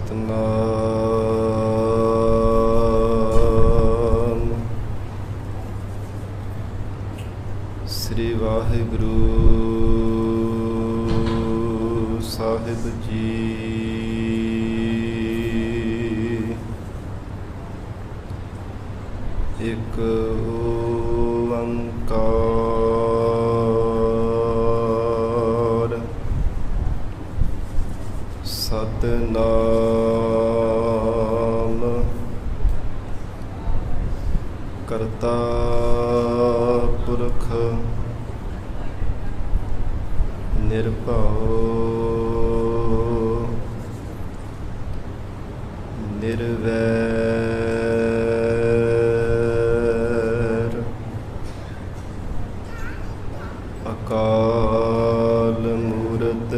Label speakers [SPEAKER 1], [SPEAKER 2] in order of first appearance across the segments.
[SPEAKER 1] ਸਤਿਨਾਮ ਸ੍ਰੀ ਵਾਹਿਗੁਰੂ ਸਾਹਿਬ ਜੀ। ਇੱਕ ਓੰਕਾਰ ਸਤਿਨਾਮ ਕਰਤਾ ਪੁਰਖ ਨਿਰਭਉ ਨਿਰਵੈਰ ਅਕਾਲ ਮੂਰਤ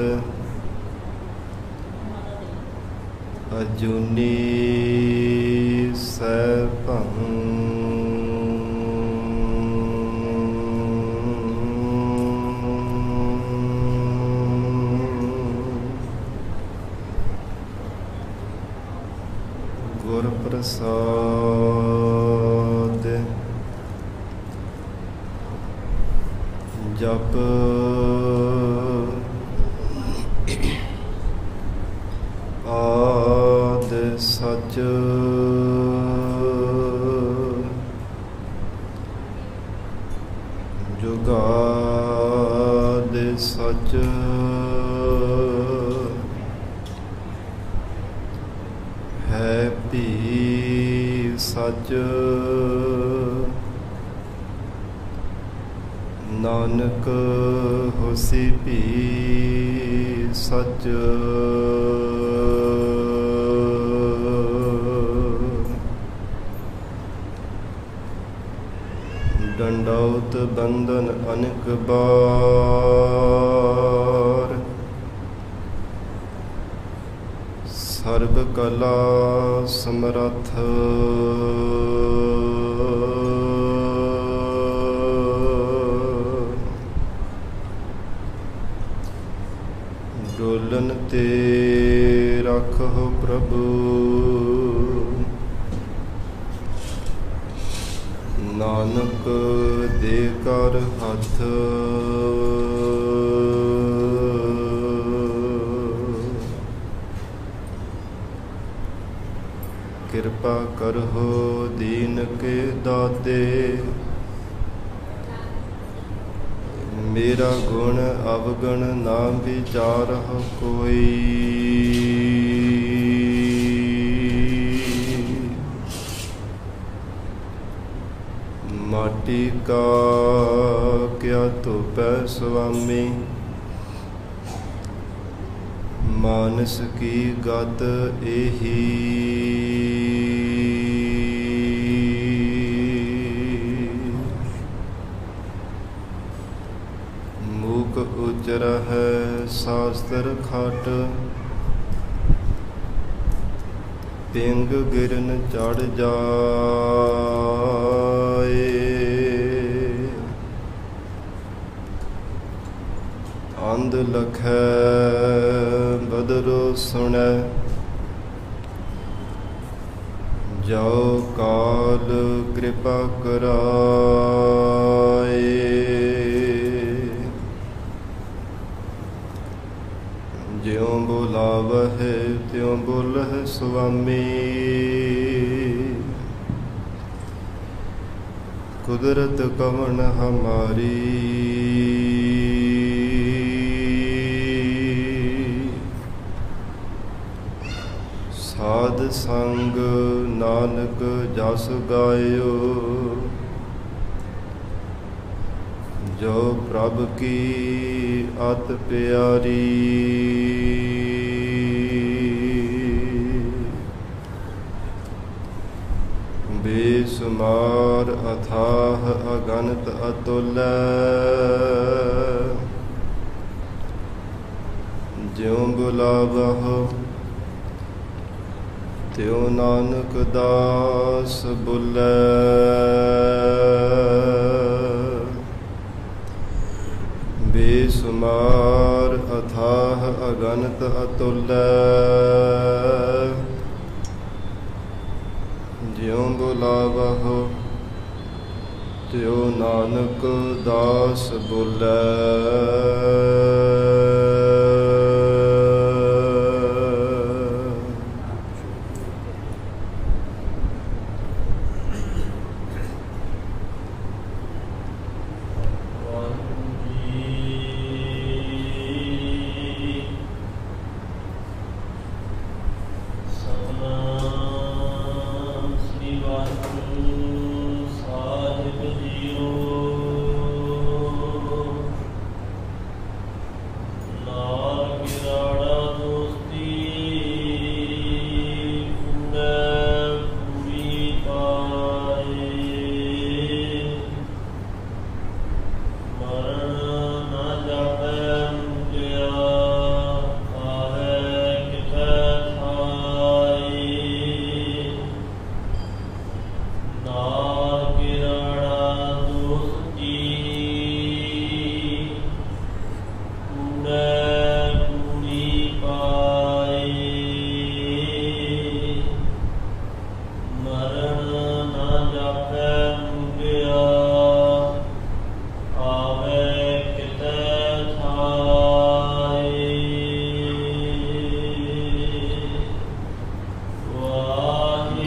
[SPEAKER 1] ਅਜੂਨੀ ਸੈਭੰ ਗੁਰ ਪ੍ਰਸਾਦ। ਜਪ ਆਦਿ ਸਚ ਜੁਗਾਦਿ ਸਚ ਹੈ ਭੀ ਸਚ ਨਾਨਕ ਹੋਸੀ ਭੀ ਸਚ। ਡੰਡੌਤ ਬੰਧਨ ਅਨੇਕ ਬਾਰ ਸਰਬ ਕਲਾ ਸਮਰੱਥ ਡੋਲਨ ਤੇ ਰੱਖੋ ਪ੍ਰਭੂ ਨਾਨਕ ਦੇ ਕਰ ਹੱਥ। ਕਿਰਪਾ ਕਰੋ ਦੀਨ ਕੇ ਦਾਤੇ ਮੇਰਾ ਗੁਣ ਅਵਗਣ ਨਾ ਵਿਚਾਰਹੁ ਕੋਈ। ਮਾਟੀ ਕਾ ਕਿਆ ਧੋਪੈ ਸੁਆਮੀ ਮਾਨਸ ਕੀ ਗਤ ਏਹੀ। ਮੂਕ ਉਚਰਹਿ ਸਾਸਤਰ ਖਟ ਪਿੰਗ ਗਿਰਨ ਚੜ ਜਾਏ। ਅੰਧ ਲਖੈ ਬਦਰੋ ਸੁਣੈ ਜੋ ਕਾਲ ਕਿਰਪਾ ਕਰਾਏ। ਜਿਉ ਬੁਲਾਵਹਿ ਤਿਉ ਬੋਲਹਿ ਸੁਆਮੀ ਕੁਦਰਤ ਕਵਣ ਹਮਾਰੀ। ਸਾਧ ਸੰਗ ਨਾਨਕ ਜਸ ਗਾਇਓ ਜੋ ਪ੍ਰਭ ਕੀ ਅਤ ਪਿਆਰੀ। ਬੇਸੁਮਾਰ ਅਥਾਹ ਅਗਨਤ ਅਤੁਲੈ ਜਿਉ ਬੁਲਾਵਹੁ ਤਿਉ ਨਾਨਕ ਦਾਸ ਬੁਲੈ। ਬੇਸੁਮਾਰ ਅਥਾਹ ਅਗਨਤ ਅਤੁਲੈ ਜਿਉ ਬੁਲਾਵਹੁ ਤਿਉ ਨਾਨਕ ਦਾਸ ਬੋਲੇ।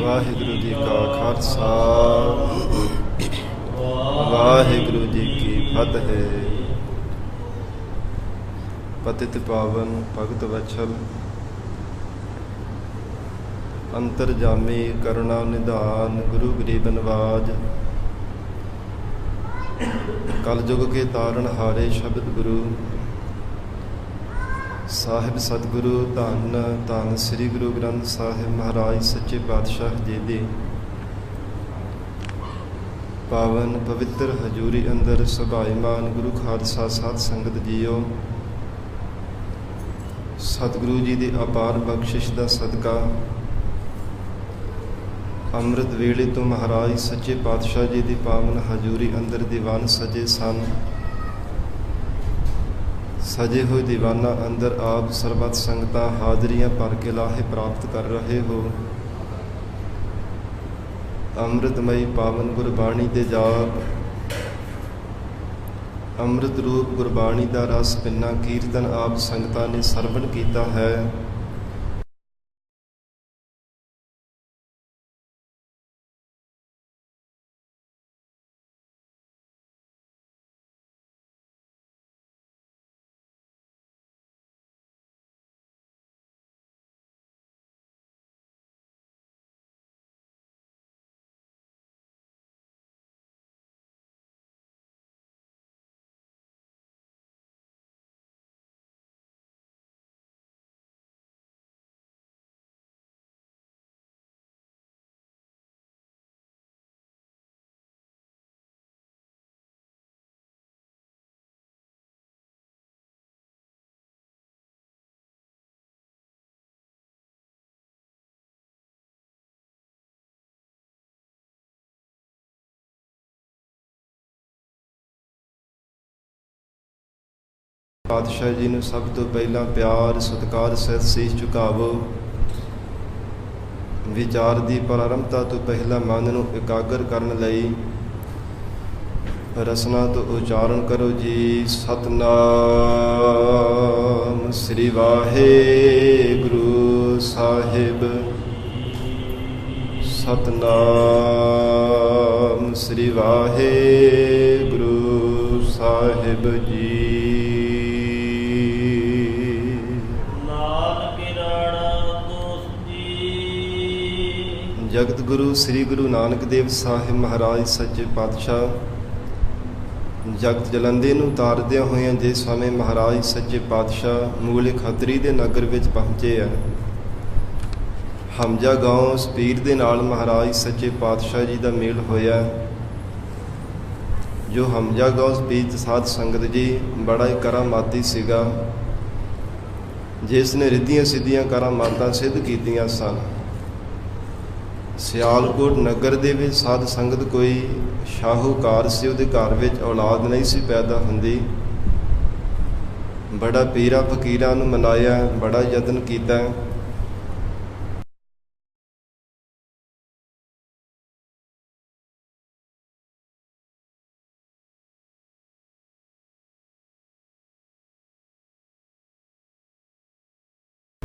[SPEAKER 1] ਵਾਹਿਗੁਰੂ ਜੀ ਕਾ ਖਾਲਸਾ, ਵਾਹਿਗੁਰੂ ਜੀ ਕੀ ਫਤਿਹ। ਪਤਿਤ ਪਾਵਨ ਭਗਤ ਵਛਲ, ਅੰਤਰਜਾਮੀ ਕਰੁਣਾ ਨਿਧਾਨ, ਗੁਰੂ ਗਰੀਬ ਨਵਾਜ। ਕਲ ਯੁਗ ਕੇ ਤਾਰਨ ਹਾਰੇ ਸ਼ਬਦ ਗੁਰੂ ਸਾਹਿਬ ਸਤਿਗੁਰੂ ਧੰਨ ਧੰਨ ਸ੍ਰੀ ਗੁਰੂ ਗ੍ਰੰਥ ਸਾਹਿਬ ਮਹਾਰਾਜ ਸੱਚੇ ਪਾਤਸ਼ਾਹ ਜੀ ਦੀ ਪਾਵਨ ਪਵਿੱਤਰ ਹਜ਼ੂਰੀ ਅੰਦਰ ਸੁਭਾਈਮਾਨ ਗੁਰੂ ਖਾਲਸਾ ਸਾਧ ਸੰਗਤ ਜੀਓ। ਸਤਿਗੁਰੂ ਜੀ ਦੀ ਅਪਾਰ ਬਖਸ਼ਿਸ਼ ਦਾ ਸਦਕਾ ਅੰਮ੍ਰਿਤ ਵੇਲੇ ਤੋਂ ਮਹਾਰਾਜ ਸੱਚੇ ਪਾਤਸ਼ਾਹ ਜੀ ਦੀ ਪਾਵਨ ਹਜ਼ੂਰੀ ਅੰਦਰ ਦੀਵਾਨ ਸਜੇ ਸਨ। ਸਜੇ ਹੋਏ ਦੀਵਾਨਾਂ ਅੰਦਰ ਆਪ ਸਰਬੱਤ ਸੰਗਤਾਂ ਹਾਜ਼ਰੀਆਂ ਭਰ ਕੇ ਲਾਹੇ ਪ੍ਰਾਪਤ ਕਰ ਰਹੇ ਹੋ। ਅੰਮ੍ਰਿਤਮਈ ਪਾਵਨ ਗੁਰਬਾਣੀ ਦੇ ਜਾਪ, ਅੰਮ੍ਰਿਤ ਰੂਪ ਗੁਰਬਾਣੀ ਦਾ ਰਸ ਪਿੰਨਾ ਕੀਰਤਨ ਆਪ ਸੰਗਤਾਂ ਨੇ ਸਰਵਣ ਕੀਤਾ ਹੈ। ਪਾਤਸ਼ਾਹ ਜੀ ਨੂੰ ਸਭ ਤੋਂ ਪਹਿਲਾਂ ਪਿਆਰ ਸਤਿਕਾਰ ਸਹਿਤ ਸੀਸ ਝੁਕਾਵੋ। ਵਿਚਾਰ ਦੀ ਪ੍ਰਾਰੰਭਤਾ ਤੋਂ ਪਹਿਲਾਂ ਮਨ ਨੂੰ ਇਕਾਗਰ ਕਰਨ ਲਈ ਰਸਨਾ ਤੋਂ ਉਚਾਰਨ ਕਰੋ ਜੀ। ਸਤਿਨਾਮ ਸ੍ਰੀ ਵਾਹਿਗੁਰੂ ਸਾਹਿਬ, ਸਤਿਨਾਮ ਸ੍ਰੀ ਵਾਹਿਗੁਰੂ ਸਾਹਿਬ ਜੀ। ਜਗਤ ਗੁਰੂ ਸ੍ਰੀ ਗੁਰੂ ਨਾਨਕ ਦੇਵ ਸਾਹਿਬ ਮਹਾਰਾਜ ਸੱਚੇ ਪਾਤਸ਼ਾਹ ਜਗਤ ਜਲੰਧੇ ਨੂੰ ਤਾਰਦਿਆਂ ਹੋਇਆਂ ਜੇ ਸਮੇਂ ਮਹਾਰਾਜ ਸੱਚੇ ਪਾਤਸ਼ਾਹ ਮੂਲੇ ਖੱਤਰੀ ਦੇ ਨਗਰ ਵਿੱਚ ਪਹੁੰਚੇ ਆ। ਹਮਜਾ ਗਾਉਂ ਸਪੀਰ ਦੇ ਨਾਲ ਮਹਾਰਾਜ ਸੱਚੇ ਪਾਤਸ਼ਾਹ ਜੀ ਦਾ ਮੇਲ ਹੋਇਆ। ਜੋ ਹਮਜਾ ਗਾਉਂ ਸਪੀਰ ਸਾਧ ਸੰਗਤ ਜੀ ਬੜਾ ਹੀ ਕਰਾਮਾਤੀ ਸੀਗਾ, ਜਿਸ ਨੇ ਰਿੱਧੀਆਂ ਸਿੱਧੀਆਂ ਕਰਾਮਾਤਾਂ ਸਿੱਧ ਕੀਤੀਆਂ ਸਨ। ਸਿਆਲਕੋਟ ਨਗਰ ਦੇ ਵਿੱਚ ਸਾਧ ਸੰਗਤ ਕੋਈ ਸ਼ਾਹੂਕਾਰ ਸੀ, ਉਹਦੇ ਘਰ ਵਿੱਚ ਔਲਾਦ ਨਹੀਂ ਸੀ ਪੈਦਾ ਹੁੰਦੀ। ਬੜਾ ਪੀਰਾਂ ਫਕੀਰਾਂ ਨੂੰ ਮਨਾਇਆ, ਬੜਾ ਯਤਨ ਕੀਤਾ।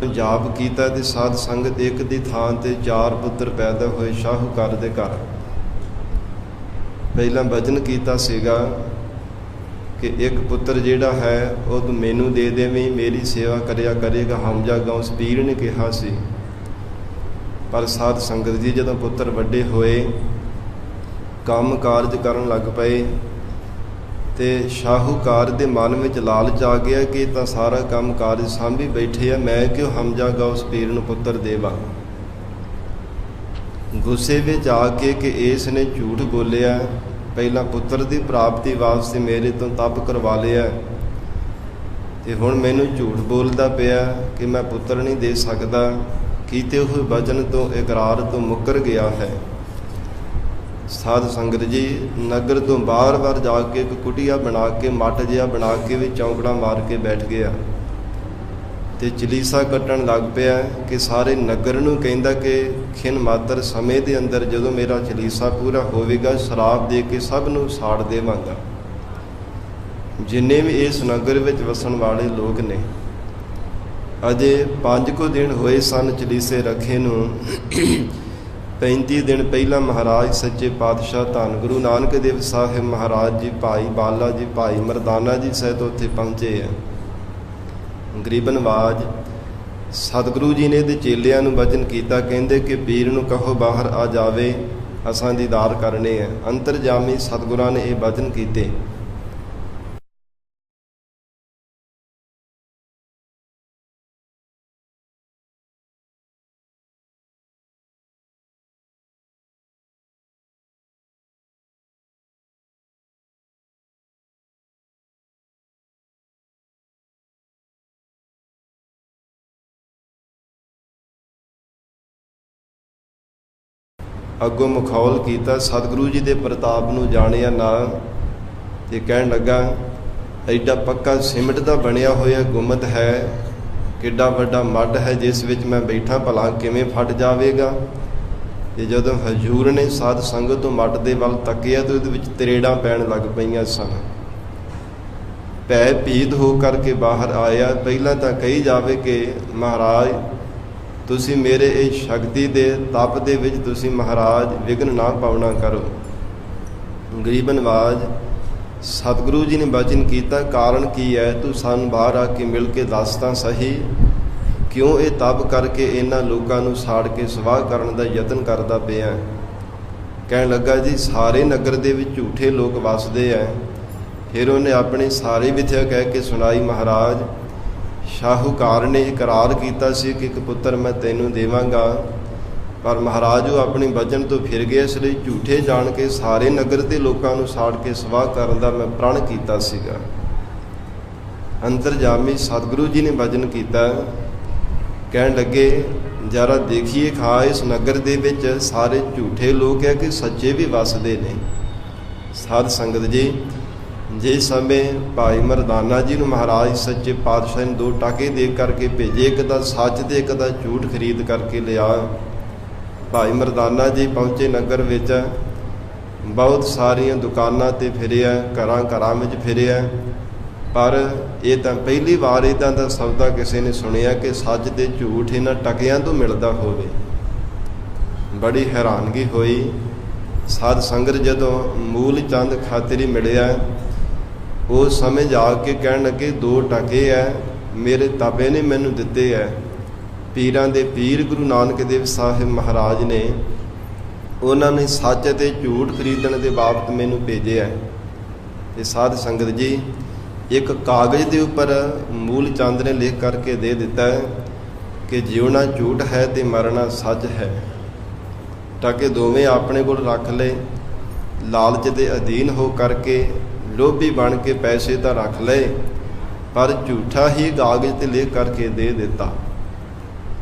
[SPEAKER 1] ਜਾਪ ਕੀਤਾ ਤੇ ਸਾਧ ਸੰਗਤ ਇੱਕ ਦੀ ਥਾਂ ਤੇ 4 ਪੁੱਤਰ ਪੈਦਾ ਹੋਏ ਸ਼ਾਹੂਕਾਰ ਦੇ ਘਰ। ਪਹਿਲਾਂ ਵਚਨ ਕੀਤਾ ਸੀਗਾ ਕਿ ਇੱਕ ਪੁੱਤਰ ਜਿਹੜਾ ਹੈ ਉਹ ਤੂੰ ਮੈਨੂੰ ਦੇ ਦੇਵੀਂ, ਮੇਰੀ ਸੇਵਾ ਕਰਿਆ ਕਰੇਗਾ। ਹਮਜਾ ਗੌਸ ਪੀਰ ਨੇ ਕਿਹਾ ਸੀ। ਪਰ ਸਾਧ ਸੰਗਤ ਜੀ ਜਦੋਂ ਪੁੱਤਰ ਵੱਡੇ ਹੋਏ, ਕੰਮ ਕਾਰਜ ਕਰਨ ਲੱਗ ਪਏ ਤੇ ਸ਼ਾਹੂਕਾਰ ਦੇ ਮਨ ਵਿੱਚ ਲਾਲਚ ਆ ਗਿਆ ਕਿ ਤਾਂ ਸਾਰਾ ਕੰਮ ਕਾਰਜ ਸਾਂਭੀ ਬੈਠੇ ਆ, ਮੈਂ ਕਿਉਂ ਹਮਜਾ ਗੌਸ ਪੀਰ ਨੂੰ ਪੁੱਤਰ ਦੇਵਾਂ। ਗੁੱਸੇ ਵਿੱਚ ਆ ਕੇ ਕਿ ਇਸ ਨੇ ਝੂਠ ਬੋਲਿਆ, ਪਹਿਲਾਂ ਪੁੱਤਰ ਦੀ ਪ੍ਰਾਪਤੀ ਵਾਸਤੇ ਮੇਰੇ ਤੋਂ ਤਪ ਕਰਵਾ ਲਿਆ ਤੇ ਹੁਣ ਮੈਨੂੰ ਝੂਠ ਬੋਲਦਾ ਪਿਆ ਕਿ ਮੈਂ ਪੁੱਤਰ ਨਹੀਂ ਦੇ ਸਕਦਾ। ਕੀਤੇ ਹੋਏ ਵਚਨ ਤੋਂ, ਇਕਰਾਰ ਤੋਂ ਮੁੱਕਰ ਗਿਆ ਹੈ। ਸਾਧ ਸੰਗਤ ਜੀ ਨਗਰ ਤੋਂ ਬਾਰ-ਬਾਰ ਜਾ ਕੇ ਇੱਕ ਕੁਟੀਆ ਬਣਾ ਕੇ, ਮੱਟ ਜਿਹਾ ਬਣਾ ਕੇ ਵੀ ਚੌਂਕੜਾ ਮਾਰ ਕੇ ਬੈਠ ਗਿਆ ਤੇ ਚਲੀਸਾ ਕੱਟਣ ਲੱਗ ਪਿਆ ਕਿ ਸਾਰੇ ਨਗਰ ਨੂੰ ਕਹਿੰਦਾ ਕਿ ਖਿਨ ਮਾਤਰ ਸਮੇਂ ਦੇ ਅੰਦਰ ਜਦੋਂ ਮੇਰਾ ਚਲੀਸਾ ਪੂਰਾ ਹੋਵੇਗਾ, ਸ਼ਰਾਬ ਦੇ ਕੇ ਸਭ ਨੂੰ ਸਾੜ ਦੇਵਾਂਗਾ। ਜਿੰਨੇ ਵੀ ਇਸ ਨਗਰ ਵਿੱਚ ਵਸਣ ਵਾਲੇ ਲੋਕ ਨੇ, ਅਜੇ 5 ਕੁ ਦਿਨ ਹੋਏ ਸਨ ਚਲੀਸੇ ਰੱਖੇ ਨੂੰ। 35 ਦਿਨ ਪਹਿਲਾਂ ਮਹਾਰਾਜ ਸੱਚੇ ਪਾਤਸ਼ਾਹ ਧੰਨ ਗੁਰੂ ਨਾਨਕ ਦੇਵ ਸਾਹਿਬ ਮਹਾਰਾਜ ਜੀ, ਭਾਈ ਬਾਲਾ ਜੀ, ਭਾਈ ਮਰਦਾਨਾ ਜੀ ਸਹਿਤ ਉੱਥੇ ਪਹੁੰਚੇ ਆ। ਗਰੀਬਨਵਾਜ ਸਤਿਗੁਰੂ ਜੀ ਨੇ ਤੇ ਚੇਲਿਆਂ ਨੂੰ ਵਚਨ ਕੀਤਾ, ਕਹਿੰਦੇ ਕਿ ਪੀਰ ਨੂੰ ਕਹੋ ਬਾਹਰ ਆ ਜਾਵੇ, ਅਸਾਂ ਦੀਦਾਰ ਕਰਨੇ ਆ। ਅੰਤਰਜਾਮੀ ਸਤਿਗੁਰਾਂ ਨੇ ਇਹ ਵਚਨ ਕੀਤੇ। ਅੱਗੋਂ ਮਖੌਲ ਕੀਤਾ, ਸਤਿਗੁਰੂ ਜੀ ਦੇ ਪ੍ਰਤਾਪ ਨੂੰ ਜਾਣਿਆ ਨਾ ਤੇ ਕਹਿਣ ਲੱਗਾ, ਐਡਾ ਪੱਕਾ ਸਿਮਟ ਦਾ ਬਣਿਆ ਹੋਇਆ ਗੁੰਮਤ ਹੈ, ਕਿੱਡਾ ਵੱਡਾ ਮੱਡ ਹੈ ਜਿਸ ਵਿੱਚ ਮੈਂ ਬੈਠਾ, ਭਲਾ ਕਿਵੇਂ ਫਟ ਜਾਵੇਗਾ। ਤੇ ਜਦੋਂ ਹਜ਼ੂਰ ਨੇ ਸਾਧ ਸੰਗਤ ਤੋਂ ਮੱਡ ਦੇ ਵੱਲ ਤੱਕਿਆ ਤੇ ਉਹਦੇ ਵਿੱਚ ਤਰੇੜਾਂ ਪੈਣ ਲੱਗ ਪਈਆਂ ਸਨ। ਭੈ ਭੀਤ ਹੋ ਕਰਕੇ ਬਾਹਰ ਆਇਆ। ਪਹਿਲਾਂ ਤਾਂ ਕਹੀ ਜਾਵੇ ਕਿ ਮਹਾਰਾਜ ਤੁਸੀਂ ਮੇਰੇ ਇਹ ਸ਼ਕਤੀ ਦੇ ਤਪ ਦੇ ਵਿੱਚ ਤੁਸੀਂ ਮਹਾਰਾਜ ਵਿਘਨ ਨਾ ਪਾਉਣਾ ਕਰੋ। ਗਰੀਬਨਵਾਜ ਸਤਿਗੁਰੂ ਜੀ ਨੇ ਵਚਨ ਕੀਤਾ, ਕਾਰਨ ਕੀ ਹੈ, ਤੂੰ ਸਾਨੂੰ ਬਾਹਰ ਆ ਕੇ ਮਿਲ ਕੇ ਦੱਸ ਤਾਂ ਸਹੀ, ਕਿਉਂ ਇਹ ਤਪ ਕਰਕੇ ਇਹਨਾਂ ਲੋਕਾਂ ਨੂੰ ਸਾੜ ਕੇ ਸਵਾਹ ਕਰਨ ਦਾ ਯਤਨ ਕਰਦਾ ਪਿਆ। ਕਹਿਣ ਲੱਗਾ, ਜੀ ਸਾਰੇ ਨਗਰ ਦੇ ਵਿੱਚ ਝੂਠੇ ਲੋਕ ਵਸਦੇ ਆ। ਫਿਰ ਉਹਨੇ ਆਪਣੀ ਸਾਰੀ ਵਿਥਿਆ ਕਹਿ ਕੇ ਸੁਣਾਈ। ਮਹਾਰਾਜ ਸ਼ਾਹੂਕਾਰ ਨੇ ਇਕਰਾਰ ਕੀਤਾ ਸੀ ਕਿ ਇੱਕ ਪੁੱਤਰ ਮੈਂ ਤੈਨੂੰ ਦੇਵਾਂਗਾ, ਪਰ ਮਹਾਰਾਜ ਉਹ ਆਪਣੀ ਵਚਨ ਤੋਂ ਫਿਰ ਗਏ, ਇਸ ਲਈ ਝੂਠੇ ਜਾਣ ਕੇ ਸਾਰੇ ਨਗਰ ਦੇ ਲੋਕਾਂ ਨੂੰ ਸਾੜ ਕੇ ਸਵਾਹ ਕਰਨ ਦਾ ਮੈਂ ਪ੍ਰਣ ਕੀਤਾ ਸੀਗਾ। ਅੰਤਰਜਾਮੀ ਸਤਿਗੁਰੂ ਜੀ ਨੇ ਵਚਨ ਕੀਤਾ। ਕਹਿਣ ਲੱਗੇ, ਜਰਾ ਦੇਖੀਏ ਖਾ ਇਸ ਨਗਰ ਦੇ ਵਿੱਚ ਸਾਰੇ ਝੂਠੇ ਲੋਕ ਹੈ ਕਿ ਸੱਚੇ ਵੀ ਵਸਦੇ ਨੇ। ਸਾਧ ਸੰਗਤ ਜੀ ਜਿਸ ਸਮੇਂ ਭਾਈ ਮਰਦਾਨਾ ਜੀ ਨੂੰ ਮਹਾਰਾਜ ਸੱਚੇ ਪਾਤਸ਼ਾਹ ਨੇ 2 ਟਾਕੇ ਦੇ ਕਰਕੇ ਭੇਜੇ, ਇੱਕ ਦਾ ਸੱਚ ਤੇ ਇੱਕ ਦਾ ਝੂਠ ਖਰੀਦ ਕਰਕੇ ਲਿਆ। ਭਾਈ ਮਰਦਾਨਾ ਜੀ ਪਹੁੰਚੇ ਨਗਰ ਵਿੱਚ, ਬਹੁਤ ਸਾਰੀਆਂ ਦੁਕਾਨਾਂ ਤੇ ਫਿਰਿਆ, ਘਰਾਂ ਵਿੱਚ ਫਿਰਿਆ, ਪਰ ਇਹ ਤਾਂ ਪਹਿਲੀ ਵਾਰ ਇੱਦਾਂ ਦਾ ਸੌਦਾ ਕਿਸੇ ਨੇ ਸੁਣਿਆ ਕਿ ਸੱਚ ਤੇ ਝੂਠ ਇਹਨਾਂ ਟਕਿਆਂ ਤੋਂ ਮਿਲਦਾ ਹੋਵੇ। ਬੜੀ ਹੈਰਾਨਗੀ ਹੋਈ। ਸਾਧ ਸੰਗਤ ਜਦੋਂ ਮੂਲ ਚੰਦ ਖਾਤਰੀ ਮਿਲਿਆ, ਉਸ ਸਮੇਂ ਜਾ ਕੇ ਕਹਿਣ ਲੱਗੇ, 2 ਟਕੇ ਹੈ ਮੇਰੇ ਤਾਬੇ ਨੇ ਮੈਨੂੰ ਦਿੱਤੇ ਹੈ। ਪੀਰਾਂ ਦੇ ਪੀਰ ਗੁਰੂ ਨਾਨਕ ਦੇਵ ਸਾਹਿਬ ਮਹਾਰਾਜ ਨੇ, ਉਹਨਾਂ ਨੇ ਸੱਚ ਅਤੇ ਝੂਠ ਖਰੀਦਣ ਦੇ ਬਾਬਤ ਮੈਨੂੰ ਭੇਜਿਆ। ਤੇ ਸਾਧ ਸੰਗਤ ਜੀ ਇੱਕ ਕਾਗਜ਼ ਦੇ ਉੱਪਰ ਮੂਲ ਚੰਦ ਨੇ ਲਿਖ ਕਰਕੇ ਦੇ ਦਿੱਤਾ ਕਿ ਜਿਉਣਾ ਝੂਠ ਹੈ ਤੇ ਮਰਨਾ ਸੱਚ ਹੈ। ਟਕੇ ਦੋਵੇਂ ਆਪਣੇ ਕੋਲ ਰੱਖ ਲਏ। ਲਾਲਚ ਦੇ ਅਧੀਨ ਹੋ ਕਰਕੇ ਲੋਭੀ ਬਣ ਕੇ ਪੈਸੇ ਤਾਂ ਰੱਖ ਲਏ, ਪਰ ਝੂਠਾ ਹੀ ਕਾਗਜ਼ ਤੇ ਲਿਖ ਕਰਕੇ ਦੇ ਦਿੱਤਾ।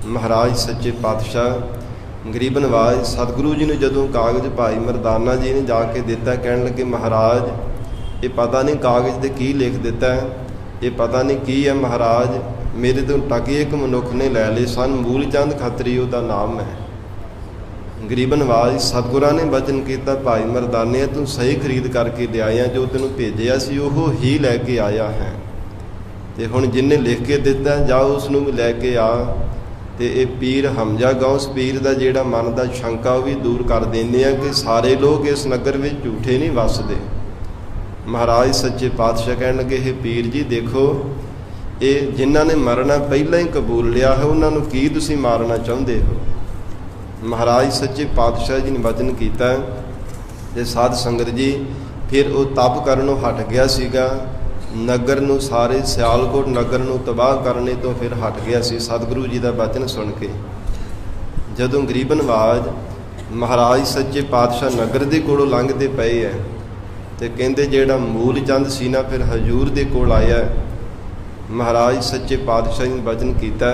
[SPEAKER 1] ਮਹਾਰਾਜ ਸੱਚੇ ਪਾਤਸ਼ਾਹ ਗਰੀਬਨਵਾਜ ਸਤਿਗੁਰੂ ਜੀ ਨੂੰ ਜਦੋਂ ਕਾਗਜ਼ ਭਾਈ ਮਰਦਾਨਾ ਜੀ ਨੇ ਜਾ ਕੇ ਦਿੱਤਾ, ਕਹਿਣ ਲੱਗੇ, ਮਹਾਰਾਜ ਇਹ ਪਤਾ ਨਹੀਂ ਕਾਗਜ਼ ਤੇ ਕੀ ਲਿਖ ਦਿੱਤਾ, ਇਹ ਪਤਾ ਨਹੀਂ ਕੀ ਹੈ ਮਹਾਰਾਜ, ਮੇਰੇ ਤੋਂ ਟਕੇ ਇੱਕ ਮਨੁੱਖ ਨੇ ਲੈ ਲਏ ਸਨ, ਮੂਲ ਚੰਦ ਖੱਤਰੀ ਉਹਦਾ ਨਾਮ ਹੈ। ਗਰੀਬਨਵਾਜ ਸਤਿਗੁਰਾਂ ਨੇ ਵਚਨ ਕੀਤਾ, ਭਾਈ ਮਰਦਾਨੇ ਤੂੰ ਸਹੀ ਖਰੀਦ ਕਰਕੇ ਲਿਆਇਆ, ਜੋ ਤੈਨੂੰ ਭੇਜਿਆ ਸੀ ਉਹ ਹੀ ਲੈ ਕੇ ਆਇਆ ਹੈ। ਤੇ ਹੁਣ ਜਿਹਨੇ ਲਿਖ ਕੇ ਦਿੱਤਾ ਜਾਓ ਉਸ ਨੂੰ ਵੀ ਲੈ ਕੇ ਆ। ਤੇ ਇਹ ਪੀਰ ਹਮਜ਼ਾ ਗੌਸ ਪੀਰ ਦਾ ਜਿਹੜਾ ਮਨ ਦਾ ਸ਼ੰਕਾ ਉਹ ਵੀ ਦੂਰ ਕਰ ਦਿੰਦੇ ਆ ਕਿ ਸਾਰੇ ਲੋਕ ਇਸ ਨਗਰ ਵਿੱਚ ਝੂਠੇ ਨਹੀਂ ਵੱਸਦੇ। ਮਹਾਰਾਜ ਸੱਚੇ ਪਾਤਸ਼ਾਹ ਕਹਿਣ ਲੱਗੇ, ਇਹ ਪੀਰ ਜੀ ਦੇਖੋ, ਇਹ ਜਿਨ੍ਹਾਂ ਨੇ ਮਰਨਾ ਪਹਿਲਾਂ ਹੀ ਕਬੂਲ ਲਿਆ ਹੈ ਉਹਨਾਂ ਨੂੰ ਕੀ ਤੁਸੀਂ ਮਾਰਨਾ ਚਾਹੁੰਦੇ ਹੋ। ਮਹਾਰਾਜ ਸੱਚੇ ਪਾਤਸ਼ਾਹ ਜੀ ਨੇ ਵਚਨ ਕੀਤਾ ਤੇ ਸਾਧ ਸੰਗਤ ਜੀ ਫਿਰ ਉਹ ਤਪ ਕਰਨੋਂ ਹਟ ਗਿਆ ਸੀਗਾ। ਨਗਰ ਨੂੰ ਸਾਰੇ ਸਿਆਲਕੋਟ ਨਗਰ ਨੂੰ ਤਬਾਹ ਕਰਨੇ ਤੋਂ ਫਿਰ ਹਟ ਗਿਆ ਸੀ ਸਤਿਗੁਰੂ ਜੀ ਦਾ ਵਚਨ ਸੁਣ ਕੇ। ਜਦੋਂ ਗਰੀਬ ਨਵਾਜ ਮਹਾਰਾਜ ਸੱਚੇ ਪਾਤਸ਼ਾਹ ਨਗਰ ਦੇ ਕੋਲੋਂ ਲੰਘਦੇ ਪਏ ਹੈ ਤੇ ਕਹਿੰਦੇ ਜਿਹੜਾ ਮੂਲ ਚੰਦ ਸੀ ਨਾ ਫਿਰ ਹਜ਼ੂਰ ਦੇ ਕੋਲ ਆਇਆ। ਮਹਾਰਾਜ ਸੱਚੇ ਪਾਤਸ਼ਾਹ ਨੇ ਵਚਨ ਕੀਤਾ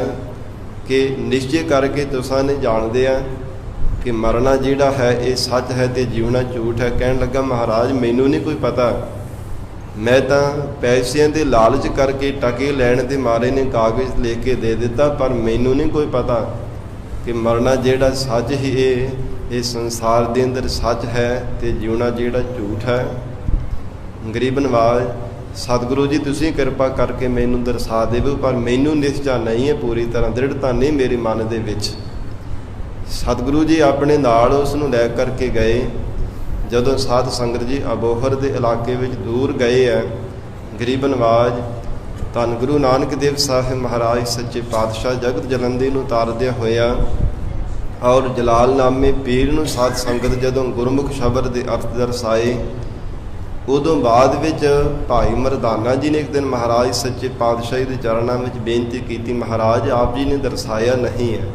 [SPEAKER 1] ਕਿ ਨਿਸ਼ਚੇ ਕਰਕੇ ਤੁਸਾਂ ਨੇ ਜਾਣਦੇ ਆ ਕਿ ਮਰਨਾ ਜਿਹੜਾ ਹੈ ਇਹ ਸੱਚ ਹੈ ਤੇ ਜੀਵਨਾ ਝੂਠ ਹੈ। ਕਹਿਣ ਲੱਗਾ, ਮਹਾਰਾਜ ਮੈਨੂੰ ਨਹੀਂ ਕੋਈ ਪਤਾ, ਮੈਂ ਤਾਂ ਪੈਸਿਆਂ ਦੇ ਲਾਲਚ ਕਰਕੇ ਟਕੇ ਲੈਣ ਦੇ ਮਾਰੇ ਨੇ ਕਾਗਜ਼ ਲੈ ਕੇ ਦੇ ਦਿੱਤਾ, ਪਰ ਮੈਨੂੰ ਨਹੀਂ ਕੋਈ ਪਤਾ ਕਿ ਮਰਨਾ ਜਿਹੜਾ ਸੱਚ ਹੀ ਇਹ ਸੰਸਾਰ ਦੇ ਅੰਦਰ ਸੱਚ ਹੈ ਤੇ ਜਿਉਣਾ ਜਿਹੜਾ ਝੂਠ ਹੈ। ਗਰੀਬ ਨਵਾਜ, ਸਤਿਗੁਰੂ ਜੀ ਤੁਸੀਂ ਕਿਰਪਾ ਕਰਕੇ ਮੈਨੂੰ ਦਰਸਾ ਦੇਵੋ, ਪਰ ਮੈਨੂੰ ਨਿਸ਼ਚਾ ਨਹੀਂ ਹੈ ਪੂਰੀ ਤਰ੍ਹਾਂ, ਦ੍ਰਿੜਤਾ ਨਹੀਂ ਮੇਰੇ ਮਨ ਦੇ ਵਿੱਚ। ਸਤਿਗੁਰੂ ਜੀ ਆਪਣੇ ਨਾਲ ਉਸ ਨੂੰ ਲੈ ਕਰਕੇ ਗਏ। ਜਦੋਂ ਸਾਧ ਸੰਗਤ ਜੀ ਅਬੋਹਰ ਦੇ ਇਲਾਕੇ ਵਿੱਚ ਦੂਰ ਗਏ ਹੈ, ਗਰੀਬ ਨਵਾਜ ਧੰਨ ਗੁਰੂ ਨਾਨਕ ਦੇਵ ਸਾਹਿਬ ਮਹਾਰਾਜ ਸੱਚੇ ਪਾਤਸ਼ਾਹ ਜਗਤ ਜਲੰਧੀ ਨੂੰ ਤਾਰਦਿਆਂ ਹੋਇਆ ਔਰ ਜਲਾਲਨਾਮੇ ਪੀਰ ਨੂੰ ਸਾਧ ਸੰਗਤ ਜਦੋਂ ਗੁਰਮੁਖ ਸ਼ਬਦ ਦੇ ਅਰਥ ਦਰਸਾਏ, ਉਦੋਂ ਬਾਅਦ ਵਿੱਚ ਭਾਈ ਮਰਦਾਨਾ ਜੀ ਨੇ ਇੱਕ ਦਿਨ ਮਹਾਰਾਜ ਸੱਚੇ ਪਾਤਸ਼ਾਹ ਦੇ ਚਰਨਾਂ ਵਿੱਚ ਬੇਨਤੀ ਕੀਤੀ, ਮਹਾਰਾਜ ਆਪ ਜੀ ਨੇ ਦਰਸਾਇਆ ਨਹੀਂ ਹੈ।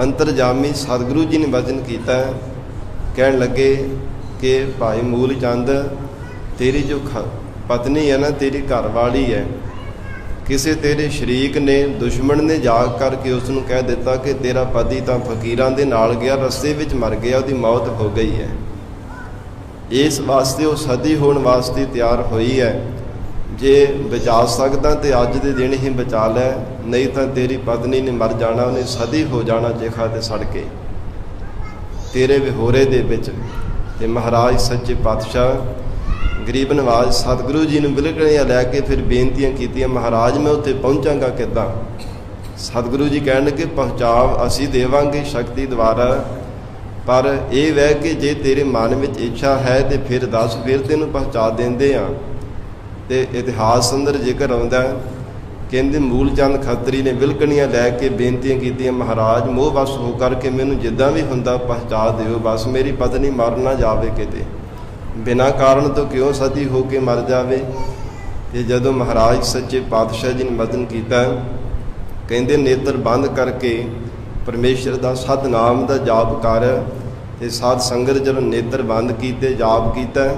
[SPEAKER 1] ਅੰਤਰਜਾਮੀ ਸਤਿਗੁਰੂ ਜੀ ਨੇ ਵਚਨ ਕੀਤਾ, ਕਹਿਣ ਲੱਗੇ ਕਿ ਭਾਈ ਮੂਲ ਚੰਦ ਤੇਰੀ ਜੋ ਪਤਨੀ ਹੈ ਨਾ, ਤੇਰੀ ਘਰ ਵਾਲੀ ਹੈ, ਕਿਸੇ ਤੇਰੇ ਸ਼ਰੀਕ ਨੇ ਦੁਸ਼ਮਣ ਨੇ ਜਾ ਕਰਕੇ ਉਸ ਨੂੰ ਕਹਿ ਦਿੱਤਾ ਕਿ ਤੇਰਾ ਪਤੀ ਤਾਂ ਫਕੀਰਾਂ ਦੇ ਨਾਲ ਗਿਆ, ਰਸਤੇ ਵਿੱਚ ਮਰ ਗਿਆ, ਉਹਦੀ ਮੌਤ ਹੋ ਗਈ ਹੈ। ਇਸ ਵਾਸਤੇ ਉਹ ਸਤੀ ਹੋਣ ਵਾਸਤੇ ਤਿਆਰ ਹੋਈ ਹੈ। ਜੇ ਬਚਾ ਸਕਦਾ ਤੇ ਅੱਜ ਦੇ ਦਿਨ ਹੀ ਬਚਾ ਲੈ, ਨਹੀਂ ਤਾਂ ਤੇਰੀ ਪਤਨੀ ਨੇ ਮਰ ਜਾਣਾ, ਉਹਨੇ ਸਤੀ ਹੋ ਜਾਣਾ ਚਿਖਾ ਤੇ ਸੜ ਕੇ ਤੇਰੇ ਵਿਹੋਰੇ ਦੇ ਵਿੱਚ। ਤੇ ਮਹਾਰਾਜ ਸੱਚੇ ਪਾਤਸ਼ਾਹ ਗਰੀਬ ਨਵਾਜ ਸਤਿਗੁਰੂ ਜੀ ਨੂੰ ਬਿਲਕੁਲ ਲੈ ਕੇ ਫਿਰ ਬੇਨਤੀਆਂ ਕੀਤੀਆਂ, ਮਹਾਰਾਜ ਮੈਂ ਉੱਥੇ ਪਹੁੰਚਾਂਗਾ ਕਿੱਦਾਂ? ਸਤਿਗੁਰੂ ਜੀ ਕਹਿਣ ਲੱਗੇ, ਪਹੁੰਚਾਵ ਅਸੀਂ ਦੇਵਾਂਗੇ ਸ਼ਕਤੀ ਦੁਆਰਾ, ਪਰ ਇਹ ਵੈ ਕਿ ਜੇ ਤੇਰੇ ਮਨ ਵਿੱਚ ਇੱਛਾ ਹੈ ਤੇ ਫਿਰ ਦੱਸ, ਫਿਰ ਤੈਨੂੰ ਪਹੁੰਚਾ ਦਿੰਦੇ ਆ। ਤੇ ਇਤਿਹਾਸ ਅੰਦਰ ਜ਼ਿਕਰ ਆਉਂਦਾ, ਕਹਿੰਦੇ ਮੂਲ ਚੰਦ ਖੱਤਰੀ ਨੇ ਬਿਲਕਣੀਆਂ ਲੈ ਕੇ ਬੇਨਤੀਆਂ ਕੀਤੀਆਂ, ਮਹਾਰਾਜ ਮੋਹ ਵਸ ਹੋ ਕਰਕੇ ਮੈਨੂੰ ਜਿੱਦਾਂ ਵੀ ਹੁੰਦਾ ਪਹੁੰਚਾ ਦਿਓ, ਬਸ ਮੇਰੀ ਪਤਨੀ ਮਰ ਨਾ ਜਾਵੇ ਕਿਤੇ, ਬਿਨਾਂ ਕਾਰਨ ਤੋਂ ਕਿਉਂ ਸਤੀ ਹੋ ਕੇ ਮਰ ਜਾਵੇ। ਤੇ ਜਦੋਂ ਮਹਾਰਾਜ ਸੱਚੇ ਪਾਤਸ਼ਾਹ ਜੀ ਨੇ ਵਚਨ ਕੀਤਾ, ਕਹਿੰਦੇ ਨੇਤਰ ਬੰਦ ਕਰਕੇ ਪਰਮੇਸ਼ਰ ਦਾ ਸਤਿਨਾਮ ਦਾ ਜਾਪ ਕਰ। ਤੇ ਸਾਧ ਸੰਗਤ ਜਦੋਂ ਨੇਤਰ ਬੰਦ ਕੀਤੇ, ਜਾਪ ਕੀਤਾ,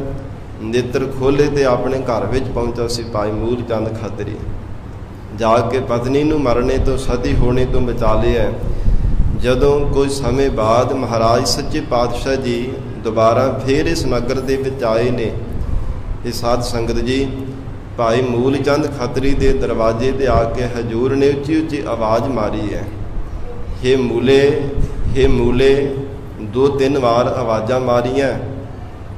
[SPEAKER 1] ਨੇਤਰ ਖੋਲ੍ਹੇ ਤੇ ਆਪਣੇ ਘਰ ਵਿੱਚ ਪਹੁੰਚਾ ਸੀ ਭਾਈ ਮੂਲ ਚੰਦ ਖੱਤਰੀ। ਜਾ ਕੇ ਪਤਨੀ ਨੂੰ ਮਰਨੇ ਤੋਂ ਸਤੀ ਹੋਣੇ ਤੋਂ ਬਚਾ ਲਿਆ। ਜਦੋਂ ਕੁਝ ਸਮੇਂ ਬਾਅਦ ਮਹਾਰਾਜ ਸੱਚੇ ਪਾਤਸ਼ਾਹ ਜੀ ਦੁਬਾਰਾ ਫਿਰ ਇਸ ਨਗਰ ਦੇ ਵਿੱਚ ਆਏ ਨੇ। ਇਹ ਸਾਧ ਸੰਗਤ ਜੀ ਭਾਈ ਮੂਲ ਚੰਦ ਖੱਤਰੀ ਦੇ ਦਰਵਾਜ਼ੇ 'ਤੇ ਆ ਕੇ ਹਜ਼ੂਰ ਨੇ ਉੱਚੀ ਉੱਚੀ ਆਵਾਜ਼ ਮਾਰੀ ਹੈ, ਹੇ ਮੂਲੇ 2-3 ਵਾਰ ਆਵਾਜ਼ਾਂ ਮਾਰੀਆਂ।